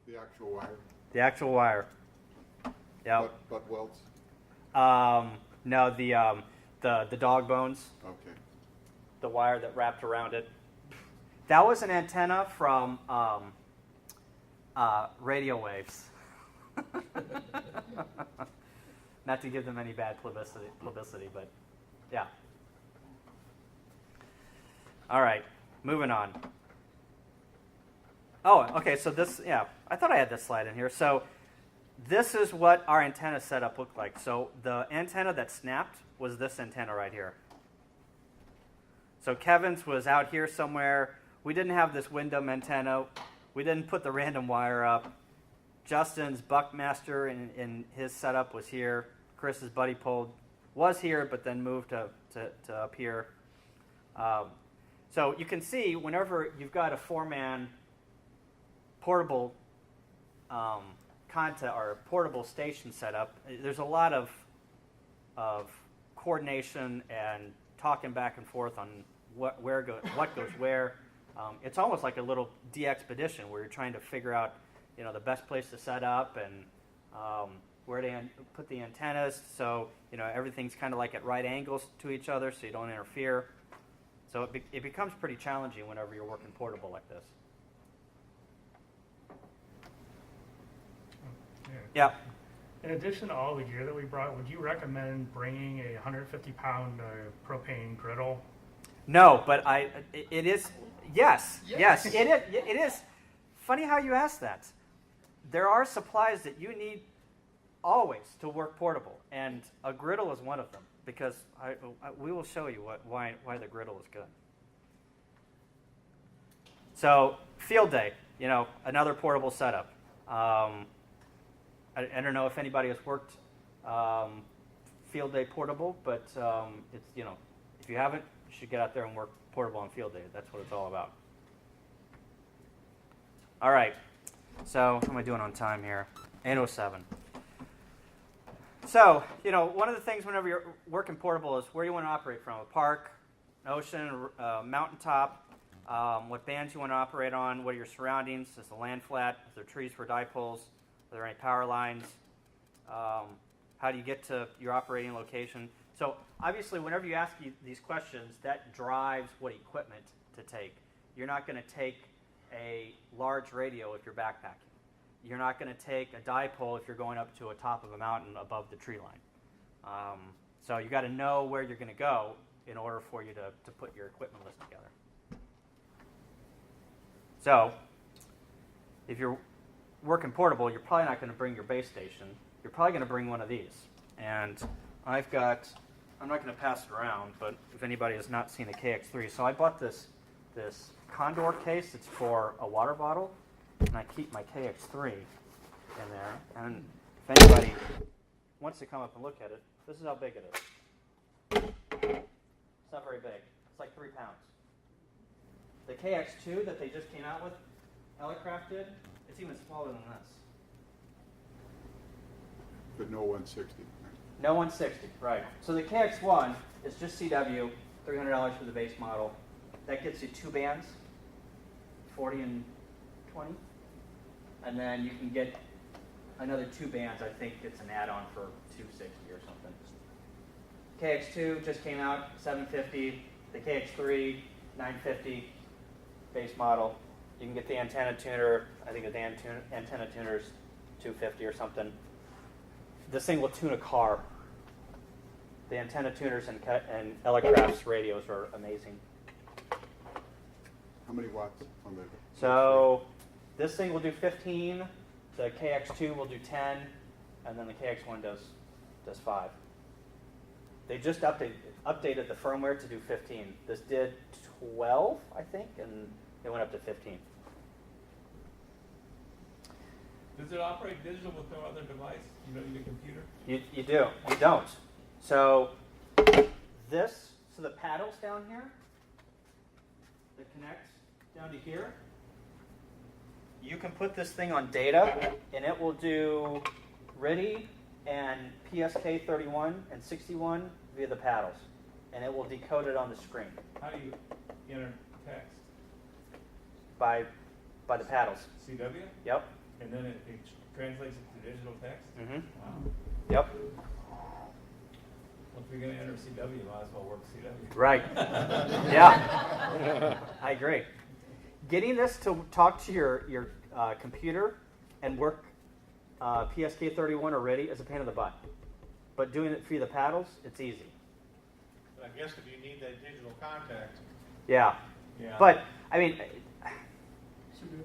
D: The actual wire?
A: The actual wire. Yep.
D: Butt welds?
A: No, the dog bones.
D: Okay.
A: The wire that wrapped around it. That was an antenna from radio waves. Not to give them any bad publicity, but yeah. All right, moving on. Oh, okay, so this, yeah, I thought I had this slide in here. So this is what our antenna setup looked like. So the antenna that snapped was this antenna right here. So Kevin's was out here somewhere. We didn't have this Wyndham antenna. We didn't put the random wire up. Justin's Buckmaster in his setup was here. Chris's buddy pole was here, but then moved to up here. So you can see whenever you've got a 4-man portable content or portable station setup, there's a lot of coordination and talking back and forth on what goes where. It's almost like a little de-expedition where you're trying to figure out, the best place to set up and where to put the antennas, so everything's kind of like at right angles to each other, so you don't interfere. So it becomes pretty challenging whenever you're working portable like this. Yeah.
N: In addition to all the gear that we brought, would you recommend bringing a 150-pound propane griddle?
A: No, but it is, yes, it is. Funny how you ask that. There are supplies that you need always to work portable, and a griddle is one of them, because we will show you why the griddle is good. So field day, another portable setup. I don't know if anybody has worked field day portable, but it's if you haven't, you should get out there and work portable on field day. That's what it's all about. All right. So how am I doing on time here? 8:07. So one of the things whenever you're working portable is where you want to operate from: a park, an ocean, a mountaintop. What bands you want to operate on? What are your surroundings? Is the land flat? Is there trees for dipoles? Are there any power lines? How do you get to your operating location? So obviously, whenever you ask these questions, that drives what equipment to take. You're not going to take a large radio if you're backpacking. You're not going to take a dipole if you're going up to a top of a mountain above the tree line. So you got to know where you're going to go in order for you to put your equipment list together. So if you're working portable, you're probably not going to bring your base station. You're probably going to bring one of these. And I'm not going to pass it around, but if anybody has not seen the KX3, so I bought this Condor case. It's for a water bottle, and I keep my KX3 in there. And if anybody wants to come up and look at it, this is how big it is. It's not very big. It's like 3 pounds. The KX2 that they just came out with, Elecraft did, it's even smaller than this.
D: But no 160.
A: No 160, right. So the KX1 is just CW, $300 for the base model. That gets you 2 bands, 40 and 20. And then you can get another 2 bands. I think it's an add-on for 260 or something. KX2 just came out, $750. The KX3, $950, base model. You can get the antenna tuner. I think the antenna tuner's $250 or something. This thing will tune a car. The antenna tuners and Elecraft's radios are amazing.
D: How many watts on the?
A: So this thing will do 15. The KX2 will do 10, and then the KX1 does 5. They just updated the firmware to do 15. This did 12, I think, and it went up to 15.
C: Does it operate digital with no other device? You don't need a computer?
A: You do. You don't. So the paddles down here that connects down to here, you can put this thing on data, and it will do RTTY and PSK 31 and 61 via the paddles, and it will decode it on the screen.
C: How do you enter text?
A: By the paddles.
C: CW?
A: Yep.
C: And then it translates it to digital text?
A: Mm-hmm.
C: Wow.
A: Yep.
C: Well, if you're going to enter CW, you might as well work CW.
A: Right. Yeah. I agree. Getting this to talk to your computer and work PSK 31 or RTTY is a pain in the butt. But doing it via the paddles, it's easy.
G: But I guess if you need that digital contact.
A: Yeah. But I mean,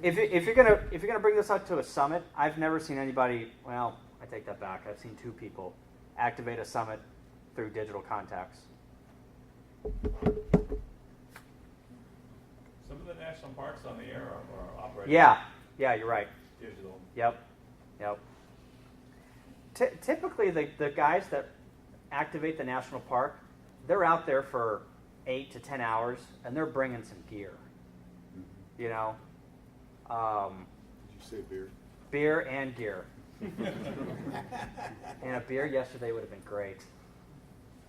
A: if you're gonna bring this out to a summit, I've never seen anybody. Well, I take that back. I've seen 2 people activate a summit through digital contacts.
C: Some of the national parks on the air are operating.
A: Yeah, you're right.
C: Digital.
A: Yep. Typically, the guys that activate the national park, they're out there for 8 to 10 hours, and they're bringing some gear. You know.
D: Did you say beer?
A: Beer and gear. And a beer yesterday would have been great.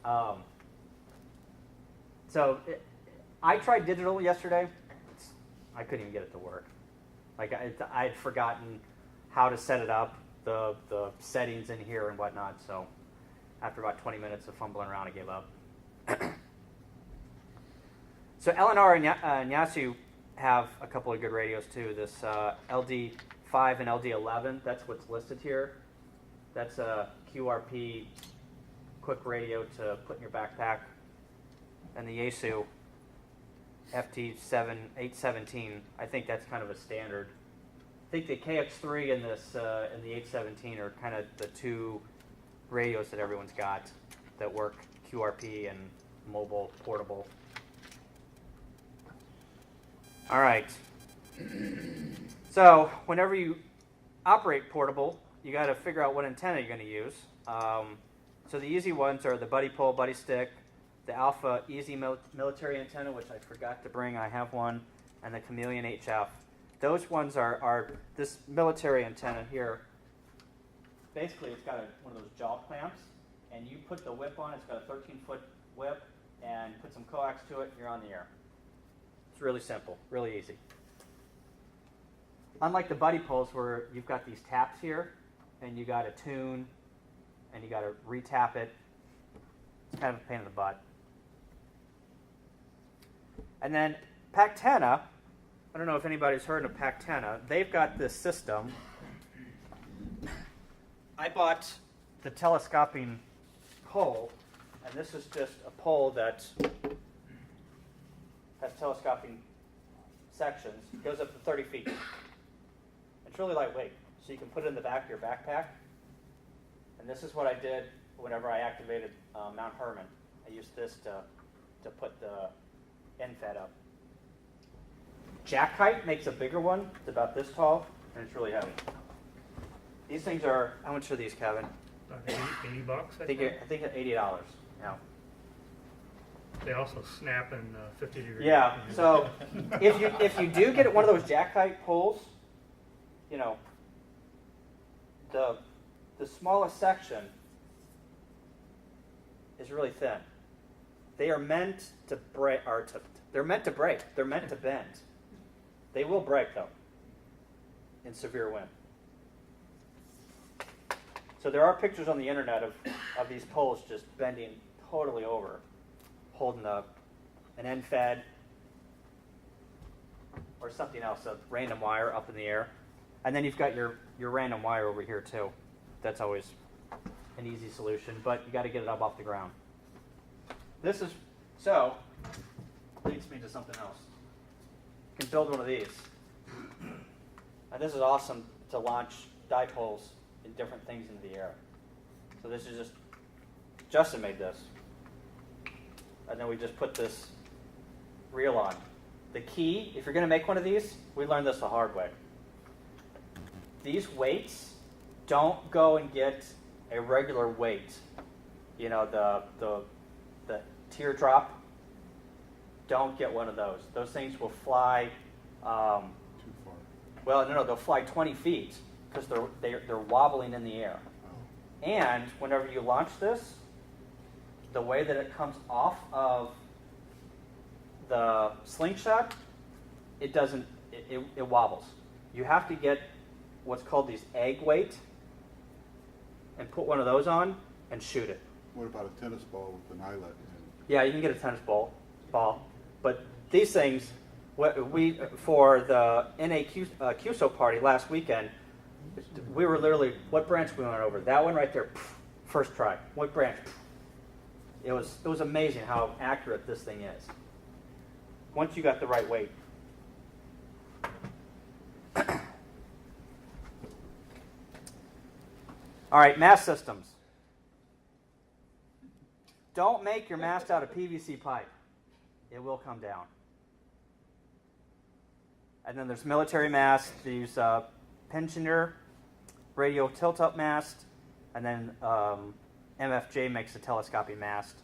A: I tried digital yesterday. I couldn't even get it to work. Like I'd forgotten how to set it up, the settings in here and whatnot. So after about 20 minutes of fumbling around, I gave up. So LNR and Yasu have a couple of good radios too. This LD5 and LD11, that's what's listed here. That's a QRP quick radio to put in your backpack. And the Yasu FT817, I think that's kind of a standard. I think the KX3 and and the 817 are kind of the 2 radios that everyone's got that work QRP and mobile, portable. All right. So whenever you operate portable, you got to figure out what antenna you're going to use. So the easy ones are the Buddy Pole, Buddy Stick, the Alpha Easy Military Antenna, which I forgot to bring. I have one, and the Chameleon HF. Those ones are this military antenna here. Basically, it's got one of those jaw clamps, and you put the whip on. It's got a 13-foot whip, and put some coax to it, and you're on the air. It's really simple, really easy. Unlike the Buddy Poles, where you've got these taps here, and you got to tune, and you got to retap it. It's kind of a pain in the butt. And then Pactena, I don't know if anybody's heard of Pactena. They've got this system. I bought the telescoping pole, and this is just a pole that has telescoping sections. It goes up to 30 feet. It's really lightweight, so you can put it in the back of your backpack. And this is what I did whenever I activated Mount Herman. I used this to put the NFED up. Jack Kite makes a bigger one. It's about this tall, and it's really heavy. These things are, how much are these, Kevin?
N: $80,
A: I think at $80. Yeah.
N: They also snap in 50 degrees.
A: Yeah. So if you do get one of those Jack Kite poles, you know, the smallest section is really thin. They are meant to break, they're meant to break. They're meant to bend. They will break though, in severe wind. So there are pictures on the internet of these poles just bending totally over, holding an NFED or something else, a random wire up in the air. And then you've got your random wire over here too. That's always an easy solution, but you got to get it up off the ground. This is, so, leads me to something else. You can build one of these. And this is awesome to launch dipoles in different things into the air. So this is Justin made this. And then we just put this reel on. The key, if you're going to make one of these, we learned this the hard way. These weights, don't go and get a regular weight. You know, the teardrop. Don't get one of those. Those things will fly.
D: Too far.
A: Well, no, they'll fly 20 feet because they're wobbling in the air.
D: Oh.
A: And whenever you launch this, the way that it comes off of the slingshot, it wobbles. You have to get what's called these egg weight and put one of those on and shoot it.
D: What about a tennis ball with an eyelet in it?
A: Yeah, you can get a tennis ball. But these things, for the QSO party last weekend, we were literally, what branch we went over? That one right there, first try. What branch? It was amazing how accurate this thing is. Once you got the right weight. All right, mast systems. Don't make your mast out of PVC pipe. It will come down. And then there's military mast. They use Pensioner radio tilt-up mast. And then MFJ makes a telescoping mast.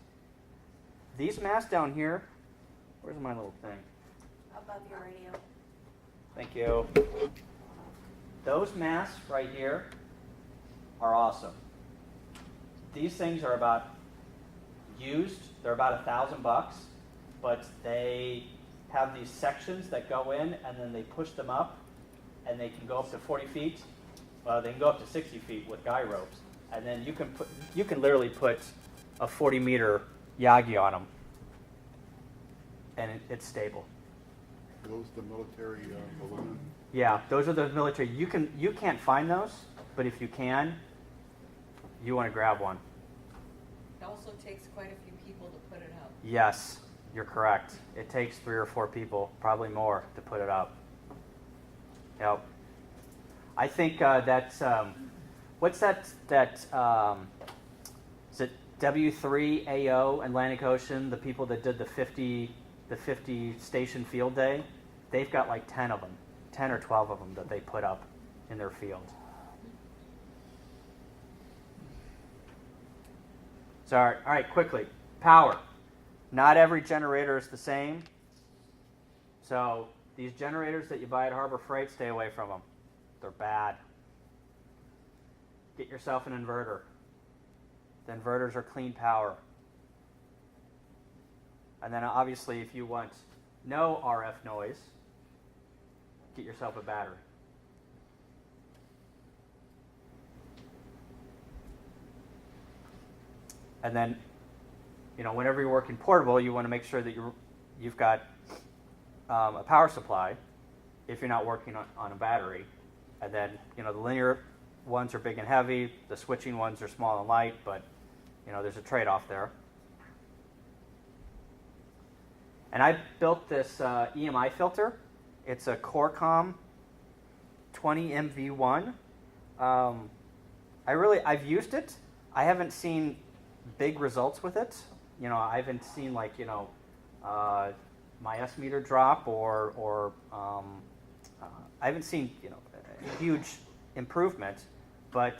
A: These masts down here, where's my little thing?
F: Above your radio.
A: Thank you. Those masts right here are awesome. These things are about used. They're about $1,000, but they have these sections that go in, and then they push them up, and they can go up to 40 feet. They can go up to 60 feet with guy ropes, and then you can literally put a 40-meter Yagi on them, and it's stable.
D: Are those the military balloon?
A: Yeah, those are the military. You can't find those, but if you can, you want to grab one.
O: It also takes quite a few people to put it up.
A: Yes, you're correct. It takes 3 or 4 people, probably more, to put it up. Yep. I think that's what's that? Is it W3AO Atlantic Ocean? The people that did the 50 station field day, they've got like 10 of them, 10 or 12 of them that they put up in their field. So, all right, quickly. Power. Not every generator is the same. So these generators that you buy at Harbor Freight, stay away from them. They're bad. Get yourself an inverter. The inverters are clean power. And then obviously if you want no RF noise, get yourself a battery. And then, whenever you're working portable, you want to make sure that you've got a power supply if you're not working on a battery. And then, the linear ones are big and heavy. The switching ones are small and light, but, there's a trade-off there. And I built this EMI filter. It's a Corecom 20MV1. I've used it. I haven't seen big results with it. I haven't seen my S meter drop or I haven't seen a huge improvement. But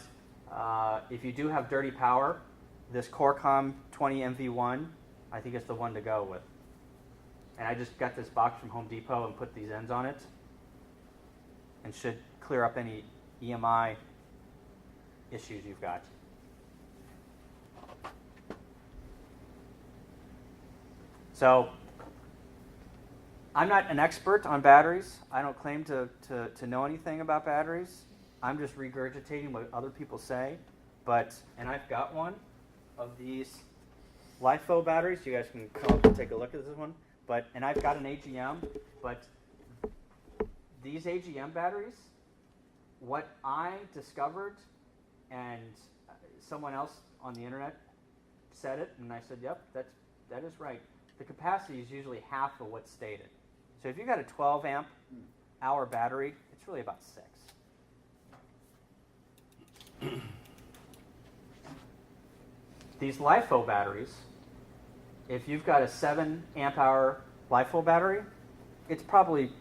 A: if you do have dirty power, this Corecom 20MV1 I think is the one to go with. And I just got this box from Home Depot and put these ends on it, and should clear up any EMI issues you've got. So I'm not an expert on batteries. I don't claim to know anything about batteries. I'm just regurgitating what other people say. And I've got one of these LiFo batteries. You guys can come up and take a look at this one. And I've got an AGM, but these AGM batteries, what I discovered, and someone else on the internet said it, and I said, yep, that is right. The capacity is usually half of what's stated. So if you've got a 12 amp hour battery, it's really about 6. These LiFo batteries, if you've got a 7 amp hour LiFo battery, it's probably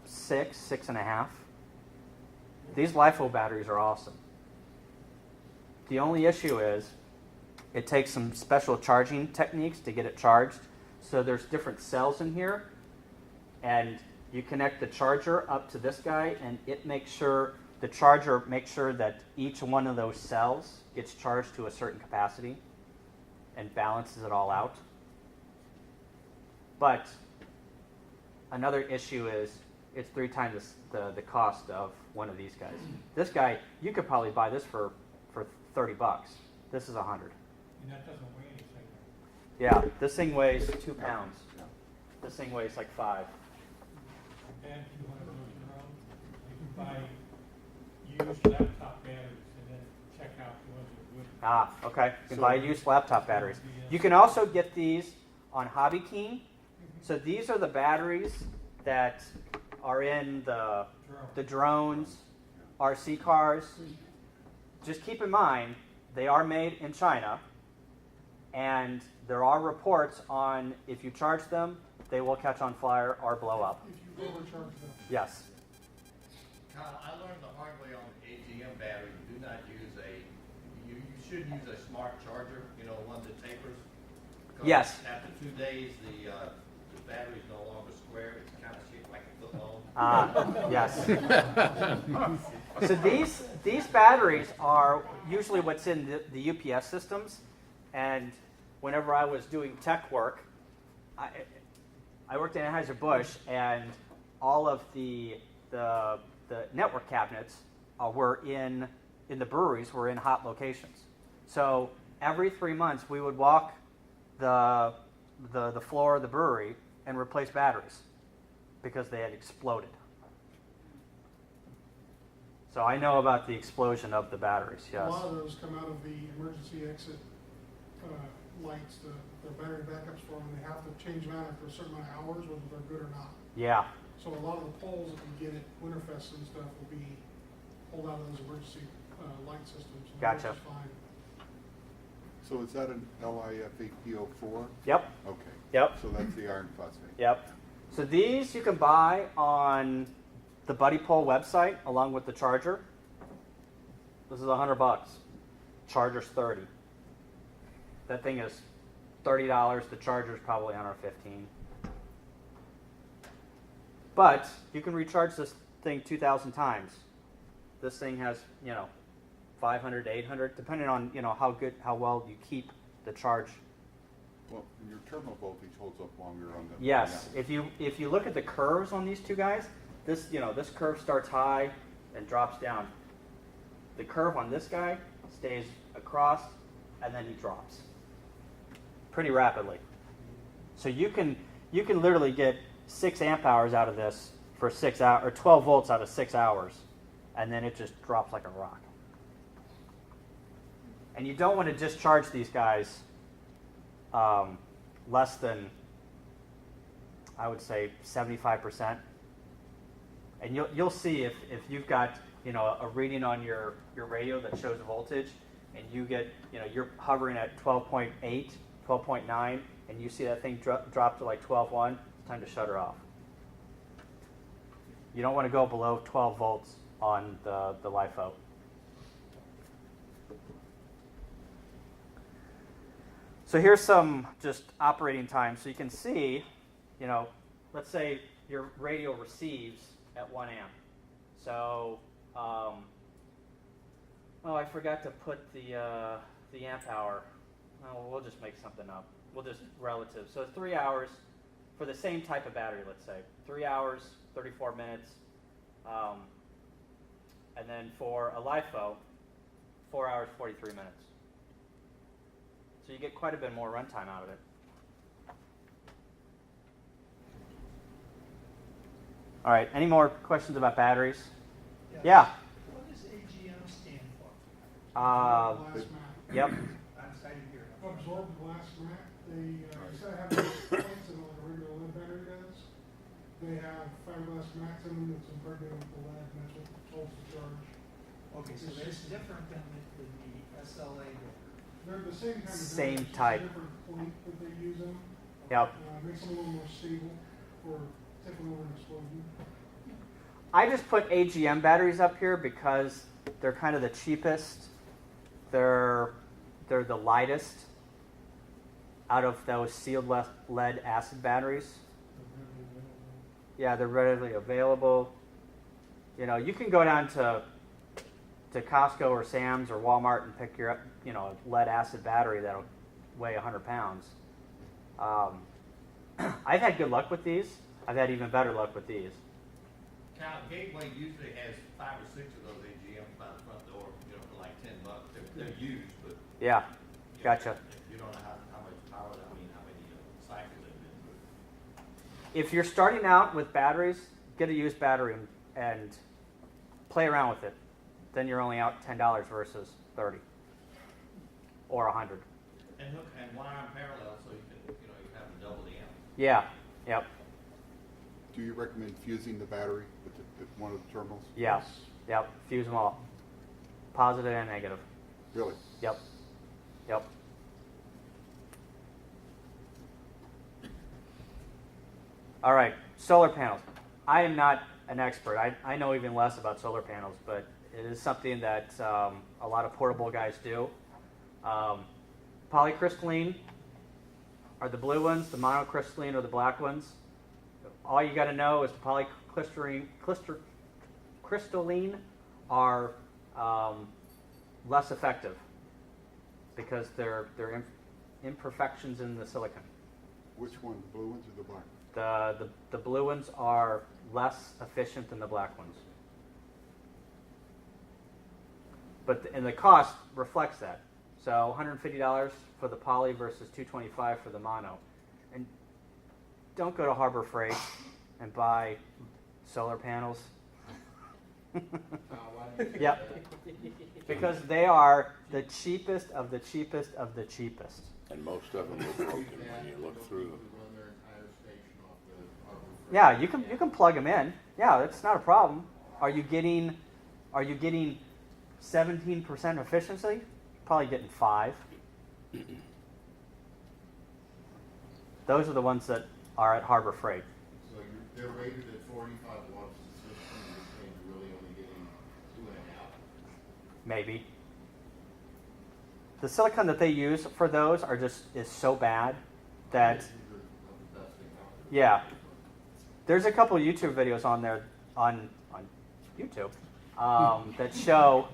A: 6, 6.5. These LiFo batteries are awesome. The only issue is it takes some special charging techniques to get it charged. So there's different cells in here, and you connect the charger up to this guy, and it makes sure, the charger makes sure that each one of those cells gets charged to a certain capacity and balances it all out. But another issue is it's 3 times the cost of one of these guys. This guy, you could probably buy this for $30. This is $100.
G: And that doesn't weigh anything.
A: Yeah, this thing weighs 2 pounds. This thing weighs like 5.
G: And if you want to go your own, you can buy used laptop batteries and then check out the ones that are good.
A: Okay. You can buy used laptop batteries. You can also get these on Hobby King. So these are the batteries that are in the drones, RC cars. Just keep in mind, they are made in China, and there are reports on if you charge them, they will catch on fire or blow up.
E: If you overcharge them.
A: Yes.
H: Kyle, I learned the hard way on the AGM battery. Do not use you should use a smart charger, one that tapers.
A: Yes.
H: After 2 days, the battery is no longer square. It's kind of shaped like a football.
A: Yes. So these batteries are usually what's in the UPS systems, and whenever I was doing tech work, I worked in Anheuser-Busch, and all of the network cabinets were in the breweries, were in hot locations. So every 3 months we would walk the floor of the brewery and replace batteries because they had exploded. So I know about the explosion of the batteries, yes.
E: A lot of those come out of the emergency exit lights, the battery backups for them. They have to change them out after a certain amount of hours, whether they're good or not.
A: Yeah.
E: So a lot of the poles that you get at Winterfest and stuff will be pulled out of those emergency light systems. And
A: Gotcha.
E: that's fine.
D: So is that an LiFePO4?
A: Yep.
D: Okay.
A: Yep.
D: So that's the iron phosphate.
A: Yep. So these you can buy on the Buddy Pole website along with the charger. This is $100. Charger's $30. That thing is $30. The charger's probably $115. But you can recharge this thing 2,000 times. This thing has, 500 to 800, depending on, how well you keep the charge.
D: Well, your terminal voltage holds up longer on the.
A: Yes. If you look at the curves on these two guys, this curve starts high and drops down. The curve on this guy stays across, and then he drops pretty rapidly. So you can literally get 6 amp hours out of this for 6 hours, or 12 volts out of 6 hours, and then it just drops like a rock. And you don't want to discharge these guys less than, I would say, 75%. And you'll see if you've got a reading on your radio that shows voltage, and you get you're hovering at 12.8, 12.9, and you see that thing drop to like 12.1, it's time to shut her off. You don't want to go below 12 volts on the LiFo. So here's some just operating time. So you can see, let's say your radio receives at 1 amp. So, I forgot to put the amp hour. Well, we'll just make something up. We'll just relative. So 3 hours for the same type of battery, let's say. 3 hours, 34 minutes. And then for a LiFo, 4 hours, 43 minutes. So you get quite a bit more runtime out of it. All right. Any more questions about batteries? Yeah.
G: What does AGM stand for?
E: Glass mat.
A: Yep.
E: Absorbed glass mat. They, instead of having plates in like a regular lead battery does, they have fiberglass mats in them that's impregnated with the lead, and that's what holds the charge.
G: Okay, so it's different than the SLA.
E: They're the same kind of
A: Same
E: batteries,
A: type.
E: just a different point that they use them.
A: Yep.
E: Makes them a little more stable for tipping over an explosion.
A: I just put AGM batteries up here because they're kind of the cheapest. They're the lightest out of those sealed lead acid batteries. Yeah, they're readily available. You know, you can go down to Costco or Sam's or Walmart and pick your, you know, lead acid battery that'll weigh 100 pounds. I've had good luck with these. I've had even better luck with these.
H: Cal, Gateway usually has 5 or 6 of those AGMs by the front door, you know, for like $10. They're used, but
A: Yeah, gotcha.
H: you don't know how much power, how many cycles they've been through.
A: If you're starting out with batteries, get a used battery and play around with it. Then you're only out $10 versus 30 or 100.
H: And hook and wire them parallel so you can, you know, you have them double the amp.
A: Yeah. Yep.
D: Do you recommend fusing the battery at one of the terminals?
A: Yeah. Yep. Fuse them all. Positive and negative.
D: Really?
A: Yep. Yep. All right. Solar panels. I am not an expert. I know even less about solar panels, but it is something that a lot of portable guys do. Polycrystalline are the blue ones. The monocrystalline are the black ones. All you got to know is the polycrystalline are less effective because they're imperfections in the silicon.
D: Which one, the blue ones or the black?
A: The blue ones are less efficient than the black ones. But and the cost reflects that. So $150 for the poly versus $225 for the mono. And don't go to Harbor Freight and buy solar panels. Yep. Because they are the cheapest of the cheapest of the cheapest.
B: And most of them are broken when you look through them.
A: Yeah, you can plug them in. Yeah, that's not a problem. Are you getting 17% efficiency? Probably getting 5. Those are the ones that are at Harbor Freight.
I: So they're rated at 45 watts a system, you're saying you're really only getting 2.5?
A: Maybe. The silicon that they use for those is so bad that yeah. There's a couple YouTube videos on there on YouTube that show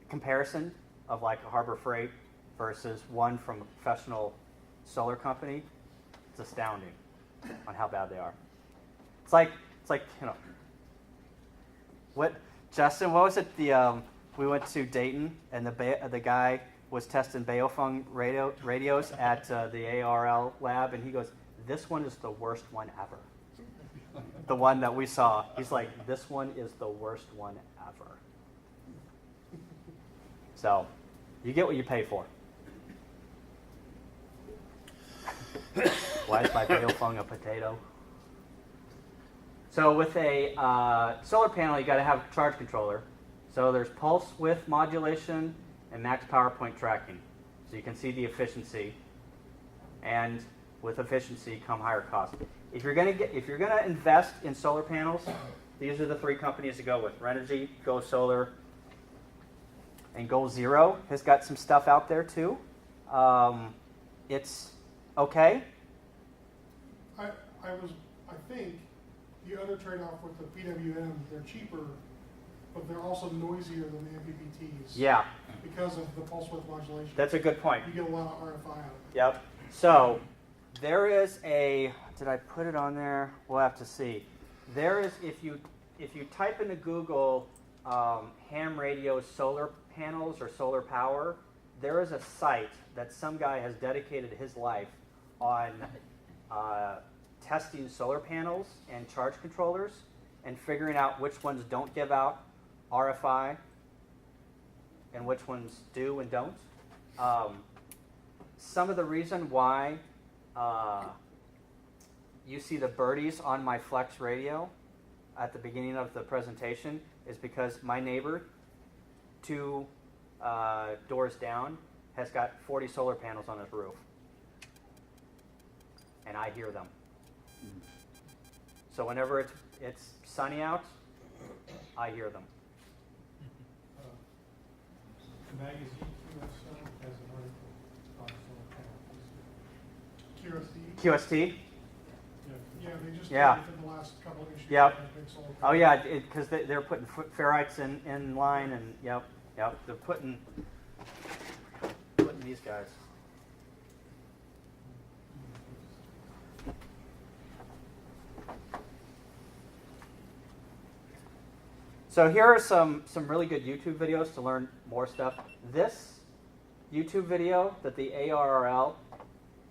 A: comparison of like a Harbor Freight versus one from a professional solar company. It's astounding on how bad they are. It's like you know what, Justin? What was it? We went to Dayton and the guy was testing Baofeng radios at the ARL lab, and he goes, "This one is the worst one ever." The one that we saw, he's like, "This one is the worst one ever." So, you get what you pay for. Why is my Baofeng a potato? So with a solar panel, you got to have a charge controller. So there's pulse width modulation and max power point tracking. So you can see the efficiency, and with efficiency come higher costs. If you're gonna invest in solar panels, these are the 3 companies to go with: Renogy, Go Solar, and Goal Zero has got some stuff out there too. It's okay.
E: I think the other trade-off with the PWM, they're cheaper, but they're also noisier than the MPPTs.
A: Yeah.
E: Because of the pulse width modulation.
A: That's a good point.
E: You get a lot of RFI out of it.
A: Yep. So there is a. Did I put it on there? We'll have to see. There is, if you type into Google ham radio solar panels or solar power, there is a site that some guy has dedicated his life on testing solar panels and charge controllers and figuring out which ones don't give out RFI and which ones do and don't. Some of the reason why you see the birdies on my Flex radio at the beginning of the presentation is because my neighbor, 2 doors down, has got 40 solar panels on his roof. And I hear them. So whenever it's sunny out, I hear them.
G: The magazine QS has an article on solar panels.
E: QST?
A: QST?
E: Yeah, they just
A: Yeah.
E: did it in the last couple of issues.
A: Yep.
E: They had big solar
A: Oh yeah, because they're putting ferrites in line, and yep, they're putting these guys. So here are some really good YouTube videos to learn more stuff. This YouTube video that the ARRL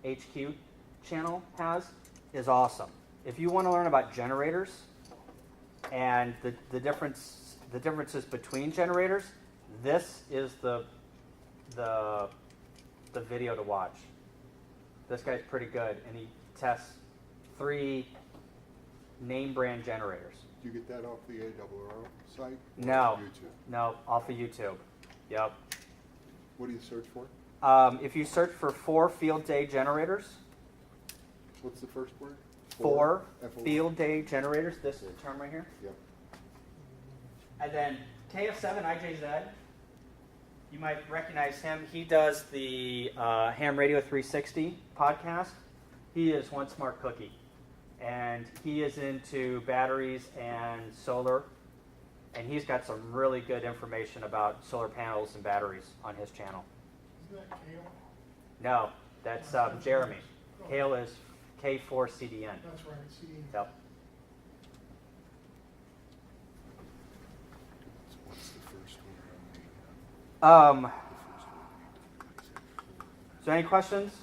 A: HQ channel has is awesome. If you want to learn about generators and the differences between generators, this is the video to watch. This guy's pretty good, and he tests 3 name brand generators.
D: Do you get that off the ARRL site? Or
A: No,
D: YouTube?
A: no, off of YouTube. Yep.
D: What do you search for?
A: If you search for 4 field day generators,
D: What's the first word?
A: 4
D: F-O-R?
A: field day generators, this is the term right here.
D: Yep.
A: And then KF7IJZ, you might recognize him. He does the Ham Radio 360 podcast. He is one smart cookie. And he is into batteries and solar. And he's got some really good information about solar panels and batteries on his channel.
E: Isn't that Kale?
A: No, that's Jeremy. Kale is K4CDN.
E: That's right, CDN.
A: Yep.
D: So what's the first word on the...
A: So any questions?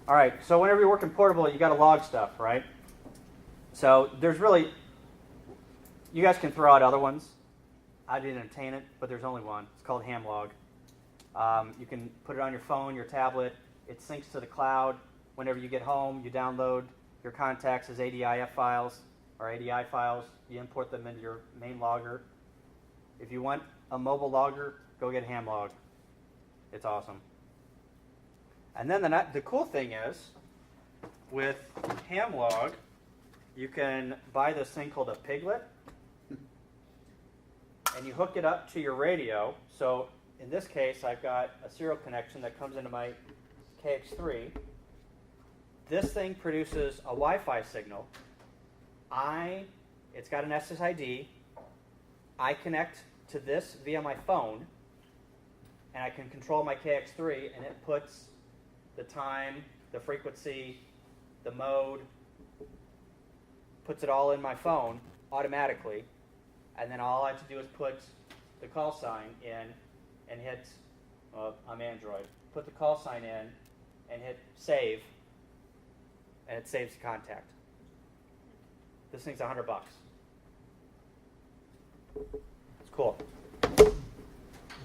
A: All right, so whenever you're working portable, you got to log stuff, right? So there's really, you guys can throw out other ones. I didn't obtain it, but there's only one. It's called Hamlog. You can put it on your phone, your tablet. It syncs to the cloud. Whenever you get home, you download your contacts as ADIF files or ADI files. You import them into your main logger. If you want a mobile logger, go get Hamlog. It's awesome. And then the cool thing is, with Hamlog, you can buy this thing called a Piglet, and you hook it up to your radio. So in this case, I've got a serial connection that comes into my KX3. This thing produces a Wi-Fi signal. It's got an SSID. I connect to this via my phone, and I can control my KX3, and it puts the time, the frequency, the mode, puts it all in my phone automatically, and then all I have to do is put the call sign in and hit, I'm Android, put the call sign in and hit save, and it saves the contact. This thing's $100. It's cool.
C: Is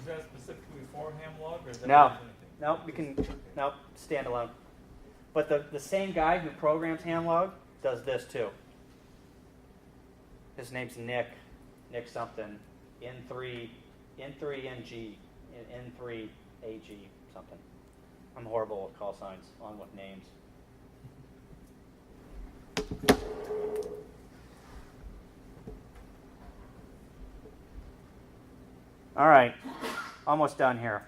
C: that specifically for Hamlog, or is that
A: No,
C: for anything?
A: no, we can, no, standalone. But the same guy who programs Hamlog does this too. His name's Nick something, N3NG, N3AG something. I'm horrible with call signs, on with names. All right, almost done here.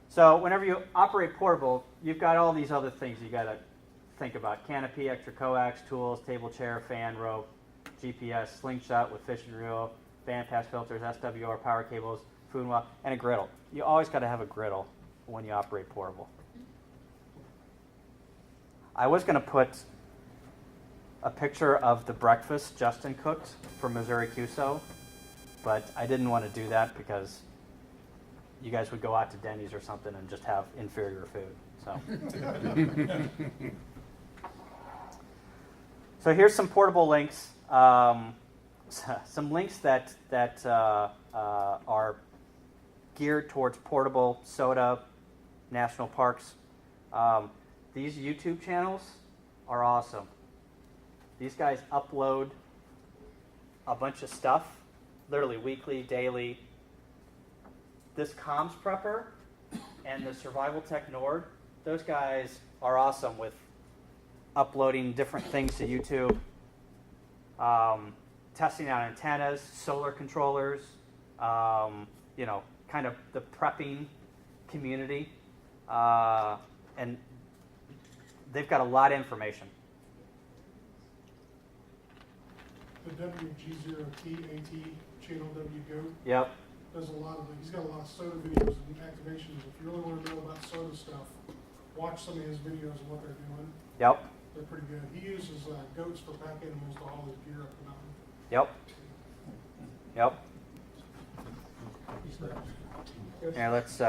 A: So whenever you operate portable, you've got all these other things you got to think about. Canopy, extra coax, tools, table chair, fan, rope, GPS, slingshot with fishing reel, bandpass filters, SWR, power cables, food and well, and a griddle. You always got to have a griddle when you operate portable. I was going to put a picture of the breakfast Justin cooked for Missouri QSO, but I didn't want to do that because you guys would go out to Denny's or something and just have inferior food. So, so here's some portable links. Some links that are geared towards portable SOTA national parks. These YouTube channels are awesome. These guys upload a bunch of stuff, literally weekly, daily. This Comms Prepper and the Survival Tech Nord, those guys are awesome with uploading different things to YouTube, testing out antennas, solar controllers, kind of the prepping community, and they've got a lot of information.
E: The WG0TAT channel WGO.
A: Yep.
E: Does a lot of, he's got a lot of SOTA videos and activations. If you really want to know about SOTA stuff, watch some of his videos and what they're doing.
A: Yep.
E: They're pretty good. He uses goats for pack animals to haul his gear up the mountain.
A: Yep. Yep. Here, let's.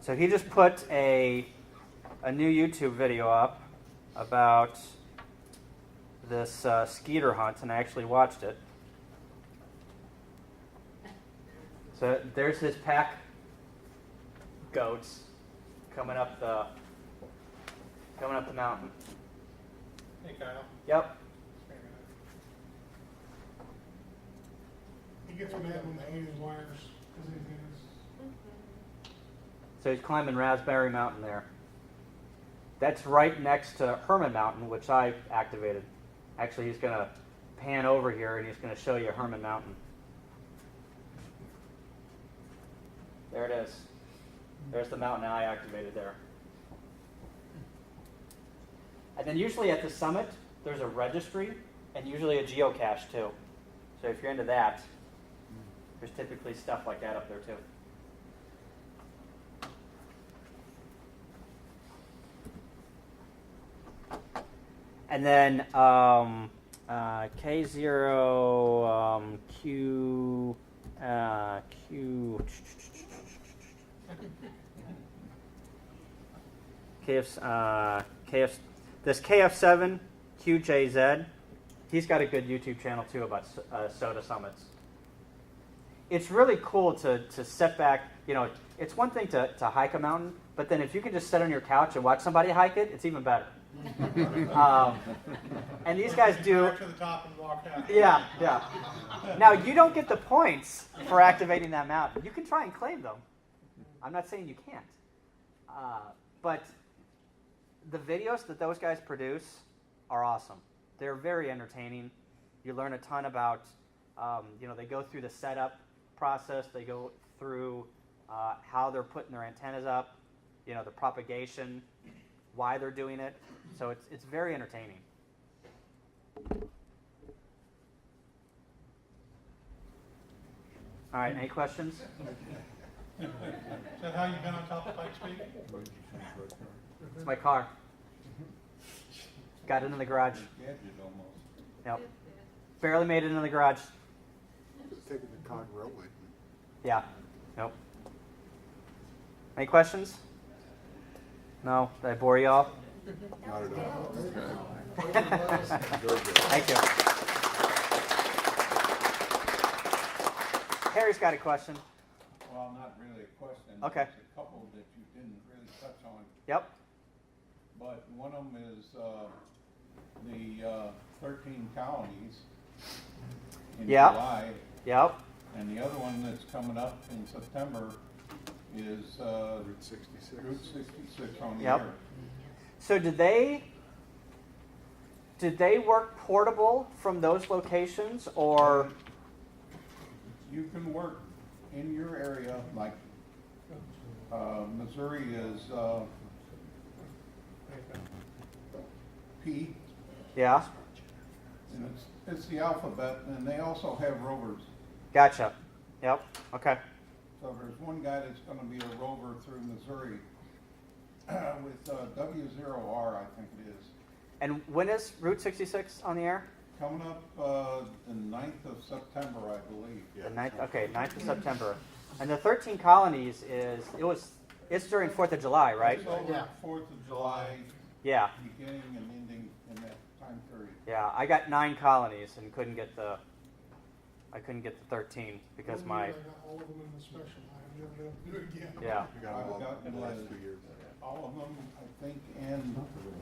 A: So he just put a new YouTube video up about this skeeter hunt, and I actually watched it. So there's his pack goats coming up the mountain.
G: Hey, Kyle.
A: Yep.
E: He gets mad when they hang his wires because he thinks.
A: So he's climbing Raspberry Mountain there. That's right next to Herman Mountain, which I activated. Actually, he's going to pan over here and he's going to show you Herman Mountain. There it is. There's the mountain I activated there. And then usually at the summit, there's a registry and usually a geocache too. So if you're into that, there's typically stuff like that up there too. And then K0 Q this KF7 QJZ, he's got a good YouTube channel too about SOTA summits. It's really cool to sit back. It's one thing to hike a mountain, but then if you can just sit on your couch and watch somebody hike it, it's even better. And these guys do.
E: Back to the top and walk out.
A: Yeah. Now you don't get the points for activating that mountain. You can try and claim them. I'm not saying you can't, but the videos that those guys produce are awesome. They're very entertaining. You learn a ton about. They go through the setup process. They go through how they're putting their antennas up. The propagation, why they're doing it. So it's very entertaining. All right, any questions?
E: Is that how you've been on top of Pikes Peak?
A: It's my car. Got it in the garage. Yep. Barely made it in the garage.
D: Taking the Cog Railway.
A: Yeah. Nope. Any questions? No? Did I bore you all?
D: Not at all.
A: Thank you. Harry's got a question.
P: Well, not really a question.
A: Okay.
P: There's a couple that you didn't really touch on.
A: Yep.
P: But one of them is the 13 colonies in July.
A: Yep.
P: And the other one that's coming up in September is
D: Route 66.
P: Route 66 on the
A: Yep.
P: air.
A: So did they work portable from those locations, or?
P: You can work in your area, like Missouri is P.
A: Yeah.
P: And it's the alphabet, and they also have rovers.
A: Gotcha. Yep. Okay.
P: So there's one guy that's going to be a rover through Missouri with W0R, I think it is.
A: And when is Route 66 on the air?
P: Coming up, the 9th of September, I believe.
A: The 9th, okay, 9th of September. And the 13 colonies it's during 4th of July, right?
P: It's over 4th of July.
A: Yeah.
P: Beginning and ending in that time period.
A: Yeah, I got 9 colonies and couldn't get the 13 because
E: One year
A: my,
E: I got all of them in the special. I have never been able to do it again.
A: yeah.
D: We got them all in the last 2 years.
P: All of them, I think, and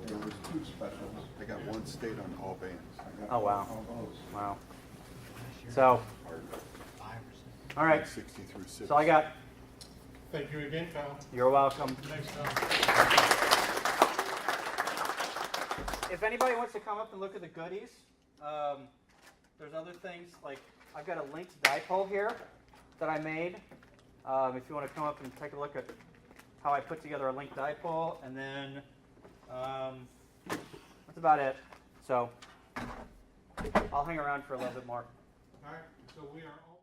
P: there was 2 specials.
D: I got one state on all bands.
A: Oh, wow.
P: All those.
A: Wow. So, all right.
D: 60 through 6.
A: So I got,
E: Thank you again, Kyle.
A: you're welcome.
E: Thanks, Kyle.
A: If anybody wants to come up and look at the goodies, there's other things like I've got a linked dipole here that I made. If you want to come up and take a look at how I put together a linked dipole, and then that's about it. So I'll hang around for a little bit more.
E: All right, so we are all.